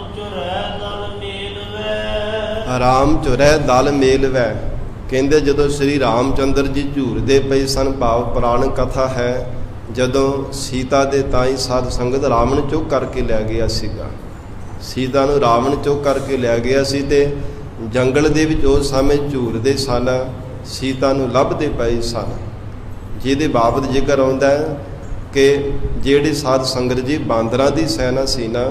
[SPEAKER 1] ਰਾਮ ਝੁਰੈ ਦਲ ਮੇਲਵੈ। ਕਹਿੰਦੇ ਜਦੋਂ ਸ੍ਰੀ ਰਾਮਚੰਦਰ ਜੀ ਝੂਰਦੇ ਪਏ ਸਨ, ਭਾਵ ਪੁਰਾਣ ਕਥਾ ਹੈ, ਜਦੋਂ ਸੀਤਾ ਦੇ ਤਾਈ ਸਾਧ ਸੰਗਤ ਰਾਵਣ ਚੁੱਕ ਕਰਕੇ ਲੈ ਗਿਆ ਸੀਗਾ। ਸੀਤਾ ਨੂੰ ਰਾਵਣ ਚੁੱਕ ਕਰਕੇ ਲੈ ਗਿਆ ਸੀ ਤੇ ਜੰਗਲ ਦੇ ਵਿੱਚ ਉਸ ਸਮੇਂ ਝੂਰਦੇ ਸਨ, ਸੀਤਾ ਨੂੰ ਲੱਭਦੇ ਪਏ ਸਨ। ਜਿਹਦੇ ਬਾਬਤ ਜ਼ਿਕਰ ਆਉਂਦਾ ਹੈ ਕਿ ਜਿਹੜੇ ਸਾਧ ਸੰਗਤ ਜੀ ਬਾਂਦਰਾਂ ਦੀ ਸੈਨਾ ਸੀ ਨਾ,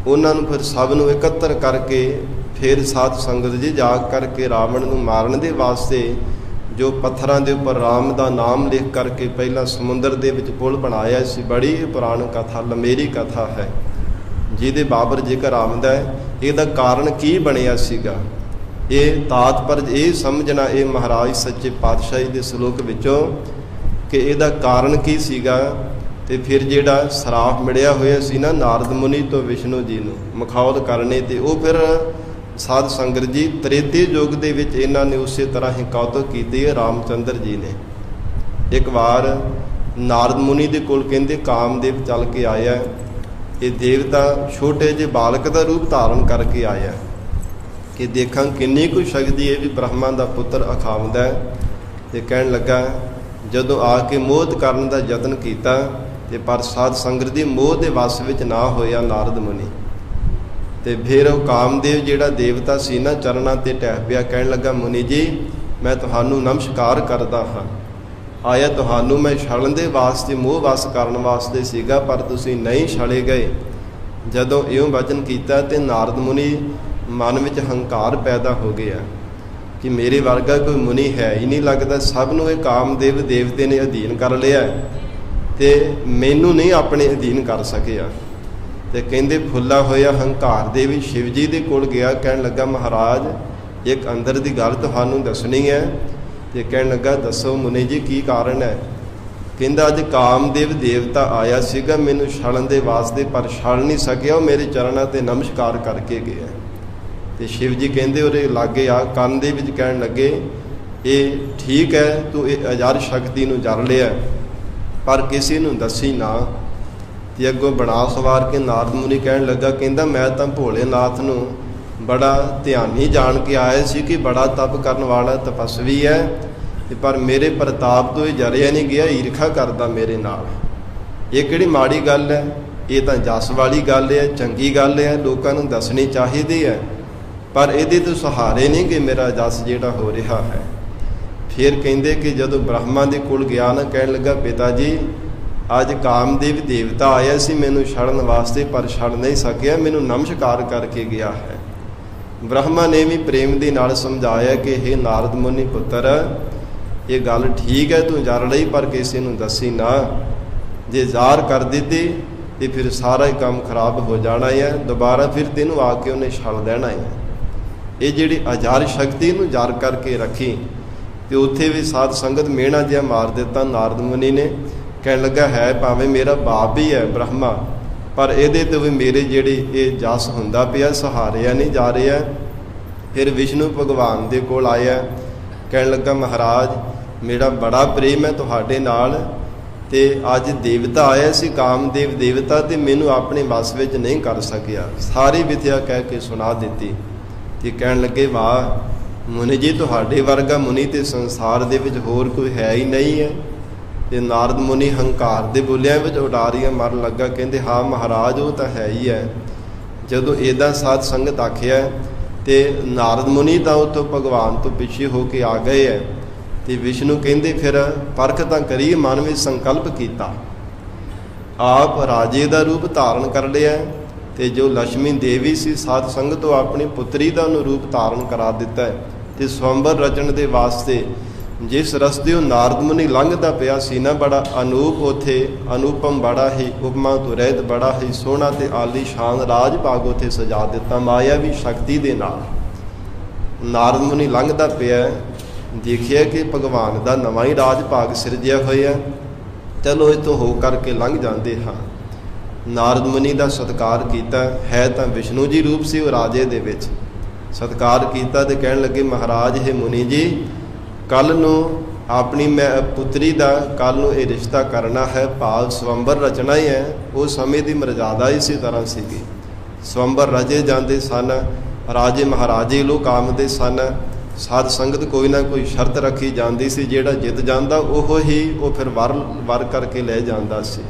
[SPEAKER 1] ਉਹਨਾਂ ਨੂੰ ਫਿਰ ਸਭ ਨੂੰ ਇਕੱਤਰ ਕਰਕੇ ਫਿਰ ਸਾਧ ਸੰਗਤ ਜੀ ਜਾਗ ਕਰਕੇ ਰਾਵਣ ਨੂੰ ਮਾਰਨ ਦੇ ਵਾਸਤੇ ਜੋ ਪੱਥਰਾਂ ਦੇ ਉੱਪਰ ਰਾਮ ਦਾ ਨਾਮ ਲਿਖ ਕਰਕੇ ਪਹਿਲਾਂ ਸਮੁੰਦਰ ਦੇ ਵਿੱਚ ਪੁਲ ਬਣਾਇਆ ਸੀ। ਬੜੀ ਪੁਰਾਣ ਕਥਾ, ਲੰਮੇਰੀ ਕਥਾ ਹੈ, ਜਿਹਦੇ ਬਾਬਰ ਜ਼ਿਕਰ ਆਉਂਦਾ ਹੈ। ਇਹਦਾ ਕਾਰਨ ਕੀ ਬਣਿਆ ਸੀਗਾ, ਇਹ ਤਾਤਪਰ ਇਹ ਸਮਝਣਾ ਇਹ ਮਹਾਰਾਜ ਸੱਚੇ ਪਾਤਸ਼ਾਹੀ ਦੇ ਸ਼ਲੋਕ ਵਿੱਚੋਂ ਕਿ ਇਹਦਾ ਕਾਰਨ ਕੀ ਸੀਗਾ। ਤੇ ਫਿਰ ਜਿਹੜਾ ਸਰਾਪ ਮਿਲਿਆ ਹੋਇਆ ਸੀ ਨਾ ਨਾਰਦ ਮੁਨੀ ਤੋਂ ਵਿਸ਼ਨੂੰ ਜੀ ਨੂੰ ਮਖੌਲ ਕਰਨੇ, ਤੇ ਉਹ ਫਿਰ ਸਾਧ ਸੰਗਤ ਜੀ ਤ੍ਰੇਤੇ ਯੁੱਗ ਦੇ ਵਿੱਚ ਇਹਨਾਂ ਨੇ ਉਸੇ ਤਰ੍ਹਾਂ ਹੀ ਕੌਤਕ ਕੀਤੀ ਹੈ। ਰਾਮਚੰਦਰ ਜੀ ਨੇ ਇੱਕ ਵਾਰ ਨਾਰਦ ਮੁਨੀ ਦੇ ਕੋਲ ਕਹਿੰਦੇ ਕਾਮਦੇਵ ਚੱਲ ਕੇ ਆਇਆ। ਇਹ ਦੇਵਤਾ ਛੋਟੇ ਜਿਹੇ ਬਾਲਕ ਦਾ ਰੂਪ ਧਾਰਨ ਕਰਕੇ ਆਇਆ ਕਿ ਦੇਖਾਂ ਕਿੰਨੀ ਕੁ ਸ਼ਕਤੀ ਇਹ ਵੀ ਬ੍ਰਹਮਾ ਦਾ ਪੁੱਤਰ ਅਖਾਵਦਾ ਹੈ। ਤੇ ਕਹਿਣ ਲੱਗਾ, ਜਦੋਂ ਆ ਕੇ ਮੋਹਿਤ ਕਰਨ ਦਾ ਯਤਨ ਕੀਤਾ ਤੇ ਪਰ ਸਾਧ ਸੰਗਤ ਦੀ ਮੋਹ ਦੇ ਵਸ ਵਿੱਚ ਨਾ ਹੋਇਆ ਨਾਰਦ ਮੁਨੀ। ਤੇ ਫਿਰ ਉਹ ਕਾਮਦੇਵ ਜਿਹੜਾ ਦੇਵਤਾ ਸੀ ਨਾ ਚਰਨਾਂ ਤੇ ਟਹਿ ਪਿਆ, ਕਹਿਣ ਲੱਗਾ, ਮੁਨੀ ਜੀ ਮੈਂ ਤੁਹਾਨੂੰ ਨਮਸਕਾਰ ਕਰਦਾ ਹਾਂ। ਆਇਆ ਤੁਹਾਨੂੰ ਮੈਂ ਛਲਣ ਦੇ ਵਾਸਤੇ ਮੋਹ ਵਸ ਕਰਨ ਵਾਸਤੇ ਸੀਗਾ, ਪਰ ਤੁਸੀਂ ਨਹੀਂ ਛਲੇ ਗਏ। ਜਦੋਂ ਇਉਂ ਵਚਨ ਕੀਤਾ ਤੇ ਨਾਰਦ ਮੁਨੀ ਮਨ ਵਿੱਚ ਹੰਕਾਰ ਪੈਦਾ ਹੋ ਗਿਆ ਕਿ ਮੇਰੇ ਵਰਗਾ ਕੋਈ ਮੁਨੀ ਹੈ ਹੀ ਨਹੀਂ ਲੱਗਦਾ। ਸਭ ਨੂੰ ਇਹ ਕਾਮਦੇਵ ਦੇਵਤੇ ਨੇ ਅਧੀਨ ਕਰ ਲਿਆ ਤੇ ਮੈਨੂੰ ਨਹੀਂ ਆਪਣੇ ਅਧੀਨ ਕਰ ਸਕਿਆ। ਤੇ ਕਹਿੰਦੇ ਫੁੱਲਾ ਹੋਇਆ ਹੰਕਾਰ ਦੇ ਵੀ ਸ਼ਿਵ ਜੀ ਦੇ ਕੋਲ ਗਿਆ, ਕਹਿਣ ਲੱਗਾ, ਮਹਾਰਾਜ ਇੱਕ ਅੰਦਰ ਦੀ ਗੱਲ ਤੁਹਾਨੂੰ ਦੱਸਣੀ ਹੈ। ਤੇ ਕਹਿਣ ਲੱਗਾ, ਦੱਸੋ ਮੁਨੀ ਜੀ ਕੀ ਕਾਰਨ ਹੈ। ਕਹਿੰਦਾ, ਅੱਜ ਕਾਮਦੇਵ ਦੇਵਤਾ ਆਇਆ ਸੀਗਾ ਮੈਨੂੰ ਛਲਣ ਦੇ ਵਾਸਤੇ, ਪਰ ਛਲ ਨਹੀਂ ਸਕਿਆ, ਉਹ ਮੇਰੇ ਚਰਨਾਂ ਤੇ ਨਮਸਕਾਰ ਕਰਕੇ ਗਿਆ। ਤੇ ਸ਼ਿਵ ਜੀ ਕਹਿੰਦੇ ਉਹਦੇ ਲਾਗੇ ਆ ਕੰਨ ਦੇ ਵਿੱਚ, ਕਹਿਣ ਲੱਗੇ, ਇਹ ਠੀਕ ਹੈ ਤੂੰ ਇਹ ਅਜਰ ਸ਼ਕਤੀ ਨੂੰ ਜਰ ਲਿਆ, ਪਰ ਕਿਸੇ ਨੂੰ ਦੱਸੀ ਨਾ। ਤੇ ਅੱਗੋਂ ਬਣਾ ਸਵਾਰ ਕੇ ਨਾਰਦ ਮੁਨੀ ਕਹਿਣ ਲੱਗਾ, ਕਹਿੰਦਾ ਮੈਂ ਤਾਂ ਭੋਲੇਨਾਥ ਨੂੰ ਬੜਾ ਧਿਆਨੀ ਜਾਣ ਕੇ ਆਇਆ ਸੀ ਕਿ ਬੜਾ ਤਪ ਕਰਨ ਵਾਲਾ ਤਪਸਵੀ ਹੈ, ਤੇ ਪਰ ਮੇਰੇ ਪ੍ਰਤਾਪ ਤੋਂ ਇਹ ਜਰਿਆ ਨਹੀਂ ਗਿਆ, ਈਰਖਾ ਕਰਦਾ ਮੇਰੇ ਨਾਲ। ਇਹ ਕਿਹੜੀ ਮਾੜੀ ਗੱਲ ਹੈ, ਇਹ ਤਾਂ ਜਸ ਵਾਲੀ ਗੱਲ ਹੈ, ਚੰਗੀ ਗੱਲ ਹੈ, ਲੋਕਾਂ ਨੂੰ ਦੱਸਣੀ ਚਾਹੀਦੀ ਹੈ, ਪਰ ਇਹਦੇ ਤੋਂ ਸਹਾਰੇ ਨਹੀਂ ਕਿ ਮੇਰਾ ਜਸ ਜਿਹੜਾ ਹੋ ਰਿਹਾ ਹੈ। ਫਿਰ ਕਹਿੰਦੇ ਕਿ ਜਦੋਂ ਬ੍ਰਹਮਾ ਦੇ ਕੋਲ ਗਿਆ ਨਾ, ਕਹਿਣ ਲੱਗਾ, ਪਿਤਾ ਜੀ ਅੱਜ ਕਾਮਦੇਵ ਦੇਵਤਾ ਆਇਆ ਸੀ ਮੈਨੂੰ ਛੜਨ ਵਾਸਤੇ, ਪਰ ਛੜ ਨਹੀਂ ਸਕਿਆ, ਮੈਨੂੰ ਨਮਸਕਾਰ ਕਰਕੇ ਗਿਆ ਹੈ। ਬ੍ਰਹਮਾ ਨੇ ਵੀ ਪ੍ਰੇਮ ਦੇ ਨਾਲ ਸਮਝਾਇਆ ਕਿ ਇਹ ਨਾਰਦ ਮੁਨੀ ਪੁੱਤਰ, ਇਹ ਗੱਲ ਠੀਕ ਹੈ ਤੂੰ ਜਰ ਲਈ, ਪਰ ਕਿਸੇ ਨੂੰ ਦੱਸੀ ਨਾ। ਜੇ ਜ਼ਾਹਰ ਕਰ ਦਿੱਤੀ ਤੇ ਫਿਰ ਸਾਰਾ ਹੀ ਕੰਮ ਖਰਾਬ ਹੋ ਜਾਣਾ ਹੈ, ਦੁਬਾਰਾ ਫਿਰ ਤੈਨੂੰ ਆ ਕੇ ਉਹਨੇ ਛਲ ਦੇਣਾ ਹੈ। ਇਹ ਜਿਹੜੀ ਅਜਾਰ ਸ਼ਕਤੀ ਨੂੰ ਜਰ ਕਰਕੇ ਰੱਖੀ। ਤੇ ਉੱਥੇ ਵੀ ਸਾਧ ਸੰਗਤ ਮਿਹਣਾ ਜਿਹਾ ਮਾਰ ਦਿੱਤਾ ਨਾਰਦ ਮੁਨੀ ਨੇ। ਕਹਿਣ ਲੱਗਾ, ਹੈ ਭਾਵੇਂ ਮੇਰਾ ਬਾਪ ਵੀ ਹੈ ਬ੍ਰਹਮਾ, ਪਰ ਇਹਦੇ ਤੋਂ ਵੀ ਮੇਰੇ ਜਿਹੜੇ ਇਹ ਜਸ ਹੁੰਦਾ ਪਿਆ ਸਹਾਰਿਆ ਨਹੀਂ ਜਾ ਰਿਹਾ। ਫਿਰ ਵਿਸ਼ਨੂੰ ਭਗਵਾਨ ਦੇ ਕੋਲ ਆਇਆ, ਕਹਿਣ ਲੱਗਾ, ਮਹਾਰਾਜ ਮੇਰਾ ਬੜਾ ਪ੍ਰੇਮ ਹੈ ਤੁਹਾਡੇ ਨਾਲ, ਤੇ ਅੱਜ ਦੇਵਤਾ ਆਇਆ ਸੀ ਕਾਮਦੇਵ ਦੇਵਤਾ, ਤੇ ਮੈਨੂੰ ਆਪਣੇ ਵਸ ਵਿੱਚ ਨਹੀਂ ਕਰ ਸਕਿਆ। ਸਾਰੀ ਵਿਥਿਆ ਕਹਿ ਕੇ ਸੁਣਾ ਦਿੱਤੀ। ਤੇ ਕਹਿਣ ਲੱਗੇ, ਵਾਹ ਮੁਨੀ ਜੀ ਤੁਹਾਡੇ ਵਰਗਾ ਮੁਨੀ ਤੇ ਸੰਸਾਰ ਦੇ ਵਿੱਚ ਹੋਰ ਕੋਈ ਹੈ ਹੀ ਨਹੀਂ ਹੈ। ਤੇ ਨਾਰਦ ਮੁਨੀ ਹੰਕਾਰ ਦੇ ਬੋਲਿਆਂ ਵਿੱਚ ਉਡਾਰੀਆਂ ਮਾਰਨ ਲੱਗਾ, ਕਹਿੰਦੇ, ਹਾਂ ਮਹਾਰਾਜ ਉਹ ਤਾਂ ਹੈ ਹੀ ਹੈ। ਜਦੋਂ ਇਹਦਾ ਸਾਧ ਸੰਗਤ ਆਖਿਆ ਤੇ ਨਾਰਦ ਮੁਨੀ ਤਾਂ ਉੱਥੋਂ ਭਗਵਾਨ ਤੋਂ ਪਿੱਛੇ ਹੋ ਕੇ ਆ ਗਏ ਹੈ। ਤੇ ਵਿਸ਼ਨੂੰ ਕਹਿੰਦੇ, ਫਿਰ ਪਰਖ ਤਾਂ ਕਰੀਏ। ਮਨ ਵਿੱਚ ਸੰਕਲਪ ਕੀਤਾ, ਆਪ ਰਾਜੇ ਦਾ ਰੂਪ ਧਾਰਨ ਕਰ ਲਿਆ। ਤੇ ਜੋ ਲక్ష్ਮੀ ਦੇਵੀ ਸੀ ਸਾਧ ਸੰਗਤ, ਉਹ ਆਪਣੀ ਪੁੱਤਰੀ ਦਾ ਉਹਨੂੰ ਰੂਪ ਧਾਰਨ ਕਰਾ ਦਿੱਤਾ ਹੈ। ਤੇ ਸਵੰਬਰ ਰਚਣ ਦੇ ਵਾਸਤੇ ਜਿਸ ਰਸਤੇ ਉਹ ਨਾਰਦ ਮੁਨੀ ਲੰਘਦਾ ਪਿਆ ਸੀ ਨਾ, ਬੜਾ ਅਨੂਪ ਉੱਥੇ ਅਨੂਪਮ, ਬੜਾ ਹੀ ਉਪਮਾ ਤੋਂ ਰਹਿਤ, ਬੜਾ ਹੀ ਸੋਹਣਾ ਤੇ ਆਲੀ ਸ਼ਾਨ ਰਾਜ ਭਾਗ ਉੱਥੇ ਸਜਾ ਦਿੱਤਾ ਮਾਇਆਵੀ ਸ਼ਕਤੀ ਦੇ ਨਾਲ। ਨਾਰਦ ਮੁਨੀ ਲੰਘਦਾ ਪਿਆ, ਦੇਖਿਆ ਕਿ ਭਗਵਾਨ ਦਾ ਨਵਾਂ ਹੀ ਰਾਜ ਭਾਗ ਸਿਰਜਿਆ ਹੋਇਆ, ਚਲੋ ਇੱਥੋਂ ਹੋ ਕਰਕੇ ਲੰਘ ਜਾਂਦੇ ਹਾਂ। ਨਾਰਦ ਮੁਨੀ ਦਾ ਸਤਿਕਾਰ ਕੀਤਾ, ਹੈ ਤਾਂ ਵਿਸ਼ਨੂੰ ਜੀ ਰੂਪ ਸੀ ਉਹ ਰਾਜੇ ਦੇ ਵਿੱਚ। ਸਤਿਕਾਰ ਕੀਤਾ ਤੇ ਕਹਿਣ ਲੱਗੇ, ਮਹਾਰਾਜ ਇਹ ਮੁਨੀ ਜੀ, ਕੱਲ੍ਹ ਨੂੰ ਆਪਣੀ ਮੈਂ ਪੁੱਤਰੀ ਦਾ ਕੱਲ੍ਹ ਨੂੰ ਇਹ ਰਿਸ਼ਤਾ ਕਰਨਾ ਹੈ, ਭਾਵ ਸਵੰਬਰ ਰਚਣਾ ਹੀ ਹੈ। ਉਹ ਸਮੇਂ ਦੀ ਮਰਜ਼ਾਦਾ ਇਸੇ ਤਰ੍ਹਾਂ ਸੀਗੀ, ਸਵੰਬਰ ਰਚੇ ਜਾਂਦੇ ਸਨ। ਰਾਜੇ ਮਹਾਰਾਜੇ ਲੋਕ ਆਮਦੇ ਸਨ। ਸਾਧ ਸੰਗਤ ਕੋਈ ਨਾ ਕੋਈ ਸ਼ਰਤ ਰੱਖੀ ਜਾਂਦੀ ਸੀ, ਜਿਹੜਾ ਜਿੱਤ ਜਾਂਦਾ ਉਹ ਫਿਰ ਵਰ ਕਰਕੇ ਲੈ ਜਾਂਦਾ ਸੀ।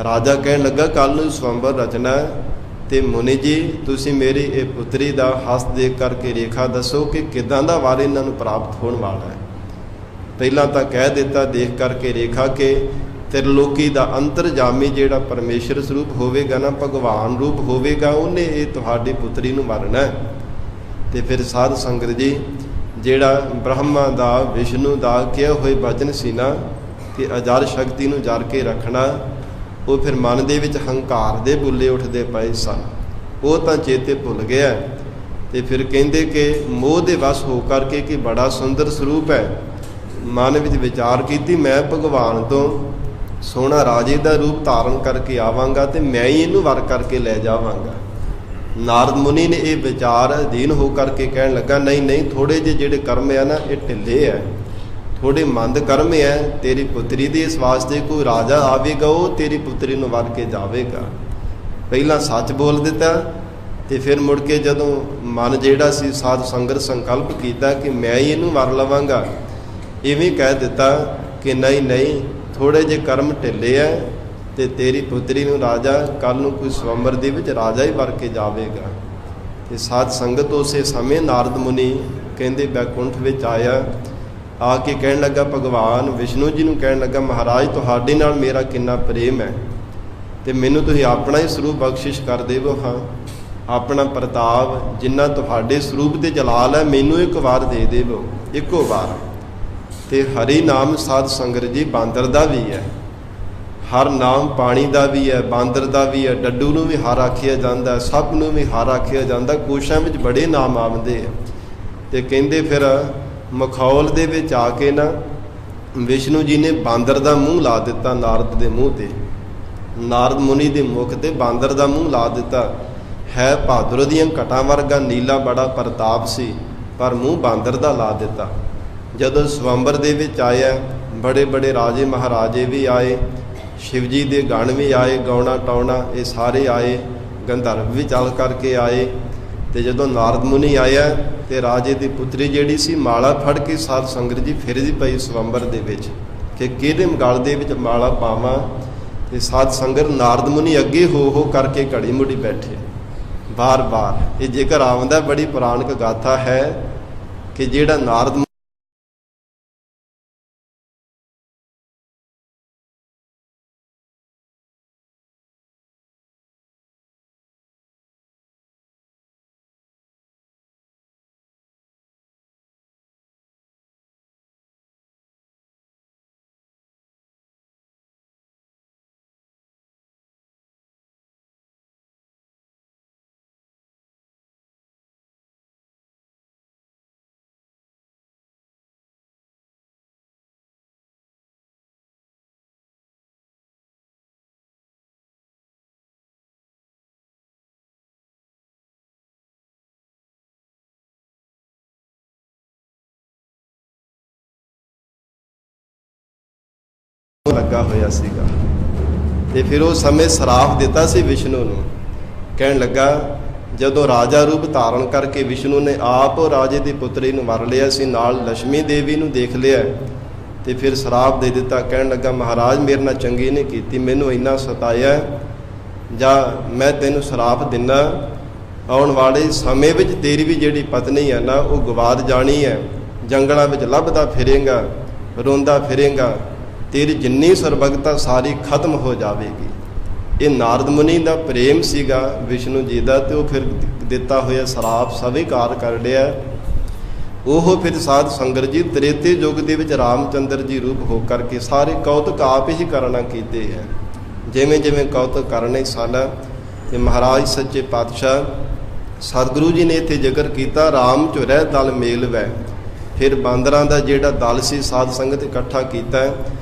[SPEAKER 1] ਰਾਜਾ ਕਹਿਣ ਲੱਗਾ ਕੱਲ ਨੂੰ ਸਵੰਬਰ ਰਚਨਾ ਤੇ ਮੁਨੀ ਜੀ ਤੁਸੀਂ ਮੇਰੀ ਇਹ ਪੁੱਤਰੀ ਦਾ ਹਸਤ ਦੇਖ ਕਰਕੇ ਰੇਖਾ ਦੱਸੋ ਕਿ ਕਿੱਦਾਂ ਦਾ ਵਰ ਇਹਨਾਂ ਨੂੰ ਪ੍ਰਾਪਤ ਹੋਣ ਵਾਲਾ ਹੈ। ਪਹਿਲਾਂ ਤਾਂ ਕਹਿ ਦਿੱਤਾ ਦੇਖ ਕਰਕੇ ਰੇਖਾ ਕਿ ਤ੍ਰਿਲੋਕੀ ਦਾ ਅੰਤਰਜਾਮੀ ਜਿਹੜਾ ਪਰਮੇਸ਼ਰ ਸਰੂਪ ਹੋਵੇਗਾ ਨਾ, ਭਗਵਾਨ ਰੂਪ ਹੋਵੇਗਾ, ਉਹਨੇ ਇਹ ਤੁਹਾਡੀ ਪੁੱਤਰੀ ਨੂੰ ਵਰਨਾ ਹੈ। ਤੇ ਫਿਰ ਸਾਧ ਸੰਗਤ ਜੀ ਜਿਹੜਾ ਬ੍ਰਹਮਾ ਦਾ ਵਿਸ਼ਨੂੰ ਦਾ ਕਿਹਾ ਹੋਏ ਬਚਨ ਸੀ ਨਾ ਕਿ ਅਜਰ ਸ਼ਕਤੀ ਨੂੰ ਜਰ ਕੇ ਰੱਖਣਾ, ਉਹ ਫਿਰ ਮਨ ਦੇ ਵਿੱਚ ਹੰਕਾਰ ਦੇ ਬੁੱਲੇ ਉੱਠਦੇ ਪਏ ਸਨ। ਉਹ ਤਾਂ ਚੇਤੇ ਭੁੱਲ ਗਿਆ। ਤੇ ਫਿਰ ਕਹਿੰਦੇ ਕਿ ਮੋਹ ਦੇ ਵਸ ਹੋ ਕਰਕੇ ਕਿ ਬੜਾ ਸੁੰਦਰ ਸਰੂਪ ਹੈ, ਮਨ ਵਿੱਚ ਵਿਚਾਰ ਕੀਤੀ ਮੈਂ ਭਗਵਾਨ ਤੋਂ ਸੋਹਣਾ ਰਾਜੇ ਦਾ ਰੂਪ ਧਾਰਨ ਕਰਕੇ ਆਵਾਂਗਾ ਤੇ ਮੈਂ ਹੀ ਇਹਨੂੰ ਵਰ ਕਰਕੇ ਲੈ ਜਾਵਾਂਗਾ। ਨਾਰਦ ਮੁਨੀ ਨੇ ਇਹ ਵਿਚਾਰ ਅਧੀਨ ਹੋ ਕਰਕੇ ਕਹਿਣ ਲੱਗਾ ਨਹੀਂ ਥੋੜੇ ਜਿਹੇ ਜਿਹੜੇ ਕਰਮ ਆ ਨਾ ਇਹ ਢਿੱਲੇ ਹੈ, ਥੋੜੇ ਮੰਦ ਕਰਮ ਹੈ। ਤੇਰੀ ਪੁੱਤਰੀ ਦੇ ਇਸ ਵਾਸਤੇ ਕੋਈ ਰਾਜਾ ਆਵੇਗਾ, ਉਹ ਤੇਰੀ ਪੁੱਤਰੀ ਨੂੰ ਵਰ ਕੇ ਜਾਵੇਗਾ। ਪਹਿਲਾਂ ਸੱਚ ਬੋਲ ਦਿੱਤਾ ਤੇ ਫਿਰ ਮੁੜ ਕੇ ਜਦੋਂ ਮਨ ਜਿਹੜਾ ਸੀ ਸਾਧ ਸੰਗਤ ਸੰਕਲਪ ਕੀਤਾ ਕਿ ਮੈਂ ਹੀ ਇਹਨੂੰ ਵਰ ਲਵਾਂਗਾ, ਇਵੇਂ ਕਹਿ ਦਿੱਤਾ ਕਿ ਨਹੀਂ ਥੋੜੇ ਜਿਹੇ ਕਰਮ ਢਿੱਲੇ ਹੈ ਤੇ ਤੇਰੀ ਪੁੱਤਰੀ ਨੂੰ ਰਾਜਾ ਕੱਲ ਨੂੰ ਕੋਈ ਸਵੰਬਰ ਦੇ ਵਿੱਚ ਰਾਜਾ ਹੀ ਵਰ ਕੇ ਜਾਵੇਗਾ। ਤੇ ਸਾਧ ਸੰਗਤ ਉਸੇ ਸਮੇਂ ਨਾਰਦ ਮੁਨੀ ਕਹਿੰਦੇ ਬੈਕੁੰਠ ਵਿੱਚ ਆਇਆ, ਆ ਕੇ ਕਹਿਣ ਲੱਗਾ ਭਗਵਾਨ ਵਿਸ਼ਨੂੰ ਜੀ ਨੂੰ ਕਹਿਣ ਲੱਗਾ ਮਹਾਰਾਜ ਤੁਹਾਡੇ ਨਾਲ ਮੇਰਾ ਕਿੰਨਾ ਪ੍ਰੇਮ ਹੈ ਤੇ ਮੈਨੂੰ ਤੁਸੀਂ ਆਪਣਾ ਹੀ ਸਰੂਪ ਬਖਸ਼ਿਸ਼ ਕਰ ਦੇਵੋ। ਹਾਂ ਆਪਣਾ ਪ੍ਰਤਾਪ ਜਿੰਨਾ ਤੁਹਾਡੇ ਸਰੂਪ ਤੇ ਜਲਾਲ ਹੈ ਮੈਨੂੰ ਇੱਕ ਵਾਰ ਦੇ ਦੇਵੋ, ਇੱਕੋ ਵਾਰ। ਤੇ ਹਰੀ ਨਾਮ ਸਾਧ ਸੰਗਤ ਜੀ ਬਾਂਦਰ ਦਾ ਵੀ ਹੈ, ਹਰ ਨਾਮ ਪਾਣੀ ਦਾ ਵੀ ਹੈ, ਬਾਂਦਰ ਦਾ ਵੀ ਹੈ, ਡੱਡੂ ਨੂੰ ਵੀ ਹਰ ਆਖਿਆ ਜਾਂਦਾ, ਸੱਪ ਨੂੰ ਵੀ ਹਰ ਆਖਿਆ ਜਾਂਦਾ। ਕੋਸ਼ਾਂ ਵਿੱਚ ਬੜੇ ਨਾਮ ਆਉਂਦੇ ਆ। ਤੇ ਕਹਿੰਦੇ ਫਿਰ ਮਖੌਲ ਦੇ ਵਿੱਚ ਆ ਕੇ ਨਾ ਵਿਸ਼ਨੂੰ ਜੀ ਨੇ ਬਾਂਦਰ ਦਾ ਮੂੰਹ ਲਾ ਦਿੱਤਾ ਨਾਰਦ ਦੇ ਮੂੰਹ ਤੇ, ਨਾਰਦ ਮੁਨੀ ਦੇ ਮੁਖ ਤੇ ਬਾਂਦਰ ਦਾ ਮੂੰਹ ਲਾ ਦਿੱਤਾ। ਹੈ ਭਾਦਰ ਦੀਆਂ ਘਟਾਂ ਵਰਗਾ ਨੀਲਾ ਬੜਾ ਪ੍ਰਤਾਪ ਸੀ, ਪਰ ਮੂੰਹ ਬਾਂਦਰ ਦਾ ਲਾ ਦਿੱਤਾ। ਜਦੋਂ ਸਵੰਬਰ ਦੇ ਵਿੱਚ ਆਇਆ ਬੜੇ ਬੜੇ ਰਾਜੇ ਮਹਾਰਾਜੇ ਵੀ ਆਏ, ਸ਼ਿਵ ਜੀ ਦੇ ਗਣ ਵੀ ਆਏ, ਗਾਉਣਾ ਟਾਉਣਾ ਇਹ ਸਾਰੇ ਆਏ, ਗੰਧਰਵ ਵੀ ਚੱਲ ਕਰਕੇ ਆਏ। ਤੇ ਜਦੋਂ ਨਾਰਦ ਮੁਨੀ ਆਇਆ ਤੇ ਰਾਜੇ ਦੀ ਪੁੱਤਰੀ ਜਿਹੜੀ ਸੀ ਮਾਲਾ ਫੜ ਕੇ ਸਾਧ ਸੰਗਤ ਜੀ ਫਿਰਦੀ ਪਈ ਸਵੰਬਰ ਦੇ ਵਿੱਚ ਕਿ ਕਿਹਦੇ ਗਲ ਦੇ ਵਿੱਚ ਮਾਲਾ ਪਾਵਾਂ। ਤੇ ਸਾਧ ਸੰਗਤ ਨਾਰਦ ਮੁਨੀ ਅੱਗੇ ਹੋ ਕਰਕੇ ਘੜੀ ਮੁੜੀ ਬੈਠੇ। ਬਾਰ ਇਹ ਜੇਕਰ ਆਉਂਦਾ ਬੜੀ ਪੁਰਾਣਿਕ ਗਾਥਾ ਹੈ ਕਿ ਜਿਹੜਾ ਨਾਰਦ ਲੱਗਾ ਹੋਇਆ ਸੀਗਾ। ਤੇ ਫਿਰ ਉਹ ਸਮੇਂ ਸਰਾਪ ਦਿੱਤਾ ਸੀ ਵਿਸ਼ਨੂੰ ਨੂੰ। ਕਹਿਣ ਲੱਗਾ ਜਦੋਂ ਰਾਜਾ ਰੂਪ ਧਾਰਨ ਕਰਕੇ ਵਿਸ਼ਨੂੰ ਨੇ ਆਪ ਰਾਜੇ ਦੀ ਪੁੱਤਰੀ ਨੂੰ ਵਰ ਲਿਆ ਸੀ, ਨਾਲ ਲక్ష్ਮੀ ਦੇਵੀ ਨੂੰ ਦੇਖ ਲਿਆ ਤੇ ਫਿਰ ਸਰਾਪ ਦੇ ਦਿੱਤਾ। ਕਹਿਣ ਲੱਗਾ ਮਹਾਰਾਜ ਮੇਰੇ ਨਾਲ ਚੰਗੀ ਨਹੀਂ ਕੀਤੀ, ਮੈਨੂੰ ਇੰਨਾ ਸਤਾਇਆ, ਜਾਂ ਮੈਂ ਤੈਨੂੰ ਸਰਾਪ ਦਿੰਦਾ ਆਉਣ ਵਾਲੇ ਸਮੇਂ ਵਿੱਚ ਤੇਰੀ ਵੀ ਜਿਹੜੀ ਪਤਨੀ ਹੈ ਨਾ ਉਹ ਗਵਾਦ ਜਾਣੀ ਹੈ, ਜੰਗਲਾਂ ਵਿੱਚ ਲੱਭਦਾ ਫਿਰੇਗਾ, ਰੋਂਦਾ ਫਿਰੇਗਾ, ਤੇਰੀ ਜਿੰਨੀ ਸਰਬਗਤਾ ਸਾਰੀ ਖਤਮ ਹੋ ਜਾਵੇਗੀ। ਇਹ ਨਾਰਦ ਮੁਨੀ ਦਾ ਪ੍ਰੇਮ ਸੀਗਾ ਵਿਸ਼ਨੂੰ ਜੀ ਦਾ, ਤੇ ਉਹ ਫਿਰ ਦਿੱਤਾ ਹੋਇਆ ਸਰਾਪ ਸਵੀਕਾਰ ਕਰ ਲਿਆ। ਉਹ ਫਿਰ ਸਾਧ ਸੰਗਤ ਜੀ ਤ੍ਰੇਤੇ ਯੁੱਗ ਦੇ ਵਿੱਚ ਰਾਮਚੰਦਰ ਜੀ ਰੂਪ ਹੋ ਕਰਕੇ ਸਾਰੇ ਕੌਤਕ ਆਪ ਹੀ ਕਰਨਾ ਕੀਤੇ ਹੈ, ਜਿਵੇਂ ਜਿਵੇਂ ਕੌਤਕ ਕਰਨੇ ਸਨ। ਤੇ ਮਹਾਰਾਜ ਸੱਚੇ ਪਾਤਸ਼ਾਹ ਸਤਿਗੁਰੂ ਜੀ ਨੇ ਇੱਥੇ ਜ਼ਿਕਰ ਕੀਤਾ ਰਾਮ ਝੁਰੈ ਦਲ ਮੇਲ ਵੈ। ਫਿਰ ਬਾਂਦਰਾਂ ਦਾ ਜਿਹੜਾ ਦਲ ਸੀ ਸਾਧ ਸੰਗਤ ਇਕੱਠਾ ਕੀਤਾ,